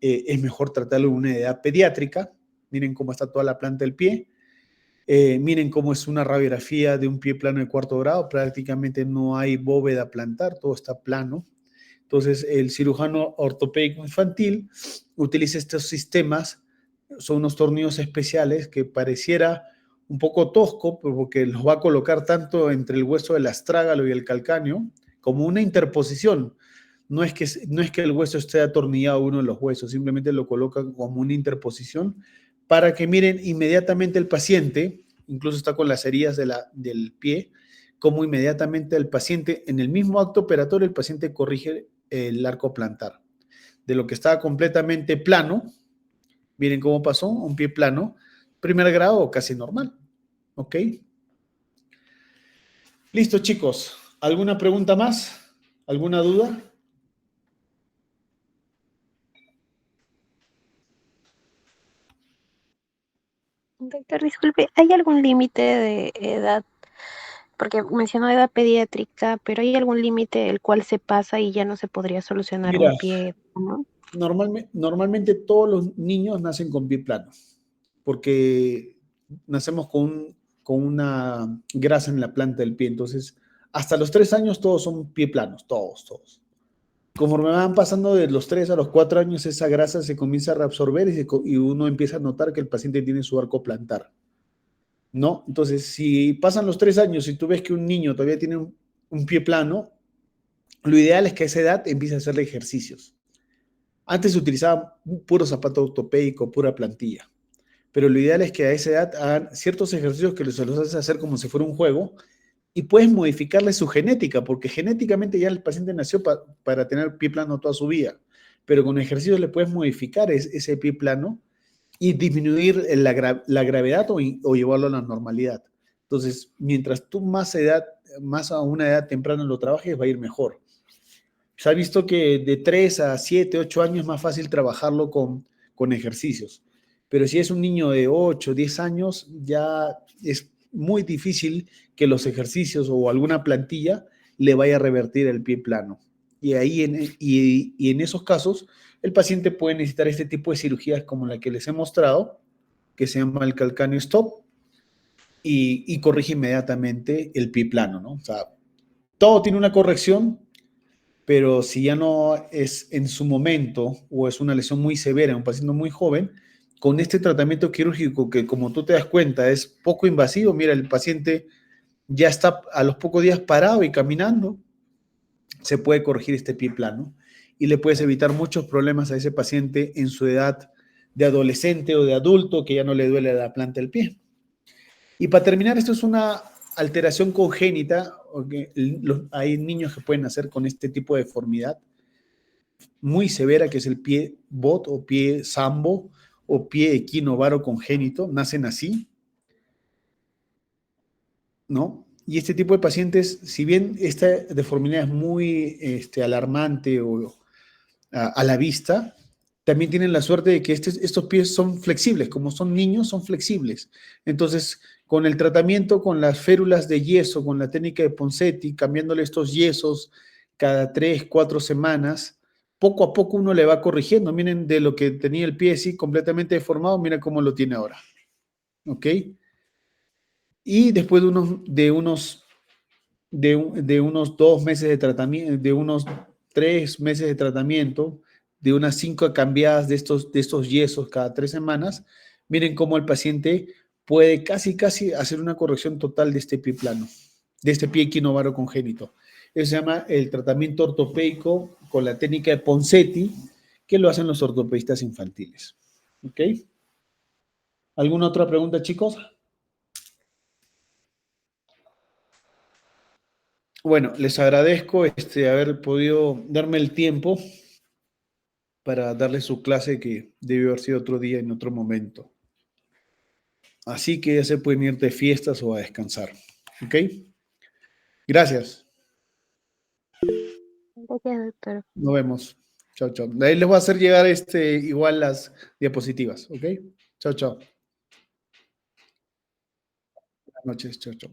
es mejor tratarlo en una edad pediátrica. Miren cómo está toda la planta del pie. Miren cómo es una radiografía de un pie plano de cuarto grado. Prácticamente no hay bóveda plantar, todo está plano. Entonces, el cirujano ortopédico infantil utiliza estos sistemas, son unos tornillos especiales que pareciera un poco tosco, porque los va a colocar tanto entre el hueso del astrágalo y el calcáneo, como una interposición. No es que el hueso esté atornillado a uno de los huesos, simplemente lo colocan como una interposición para que miren inmediatamente el paciente, incluso está con las heridas del pie, como inmediatamente el paciente, en el mismo acto operatorio, el paciente corrige el arco plantar. De lo que estaba completamente plano, miren cómo pasó, un pie plano, primer grado casi normal. ¿Ok? Listo, chicos. ¿Alguna pregunta más? ¿Alguna duda? Doctor, disculpe, ¿hay algún límite de edad? Porque mencionó edad pediátrica, pero ¿hay algún límite el cual se pasa y ya no se podría solucionar Mira, un pie, ¿no? normalmente todos los niños nacen con pie plano, porque nacemos con una grasa en la planta del pie. Entonces, hasta los 3 años todos son pie planos, todos. Conforme van pasando de los 3 a los 4 años, esa grasa se comienza a reabsorber y uno empieza a notar que el paciente tiene su arco plantar, ¿no? Entonces, si pasan los 3 años y tú ves que un niño todavía tiene un pie plano, lo ideal es que a esa edad empiece a hacerle ejercicios. Antes se utilizaba puro zapato ortopédico, pura plantilla, pero lo ideal es que a esa edad hagan ciertos ejercicios que se los haces hacer como si fuera un juego, y puedes modificarle su genética, porque genéticamente ya el paciente nació para tener pie plano toda su vida, pero con ejercicios le puedes modificar ese pie plano y disminuir la gravedad o llevarlo a la normalidad. Entonces, mientras tú más a una edad temprana lo trabajes, va a ir mejor. Se ha visto que de 3 a 7, 8 años es más fácil trabajarlo con ejercicios, pero si es un niño de 8, 10 años, ya es muy difícil que los ejercicios o alguna plantilla le vaya a revertir el pie plano. Y en esos casos, el paciente puede necesitar este tipo de cirugías como la que les he mostrado, que se llama el calcáneo stop, y corrige inmediatamente el pie plano, ¿no? O sea, todo tiene una corrección, pero si ya no es en su momento o es una lesión muy severa en un paciente muy joven, con este tratamiento quirúrgico que, como tú te das cuenta, es poco invasivo, mira, el paciente ya está a los pocos días parado y caminando, se puede corregir este pie plano y le puedes evitar muchos problemas a ese paciente en su edad de adolescente o de adulto que ya no le duele la planta del pie. Y para terminar, esto es una alteración congénita. Hay niños que pueden nacer con este tipo de deformidad muy severa, que es el pie bot o pie sambo o pie equinovaro congénito. Nacen así, ¿no? Y este tipo de pacientes, si bien esta deformidad es muy alarmante o a la vista, también tienen la suerte de que estos pies son flexibles, como son niños, son flexibles. Entonces, con el tratamiento, con las férulas de yeso, con la técnica de Ponseti, cambiándole estos yesos cada 3, 4 semanas, poco a poco uno le va corrigiendo. Miren, de lo que tenía el pie así completamente deformado, mira cómo lo tiene ahora. ¿Ok? Y después de unos 2 meses de tratamiento, de unos 3 meses de tratamiento, de unas 5 cambiadas de estos yesos cada 3 semanas, miren cómo el paciente puede casi hacer una corrección total de este pie plano, de este pie equinovaro congénito. Eso se llama el tratamiento ortopédico con la técnica de Ponseti, que lo hacen los ortopedistas infantiles. ¿Ok? ¿Alguna otra pregunta, chicos? Bueno, les agradezco haber podido darme el tiempo para darles su clase que debió haber sido otro día en otro momento. Así que ya se pueden ir de fiestas o a descansar. ¿Ok? Gracias. Gracias, doctor. Nos vemos. Chao, chao. De ahí les voy a hacer llegar igual las diapositivas. ¿Ok? Chao, chao. Buenas noches. Chao, chao.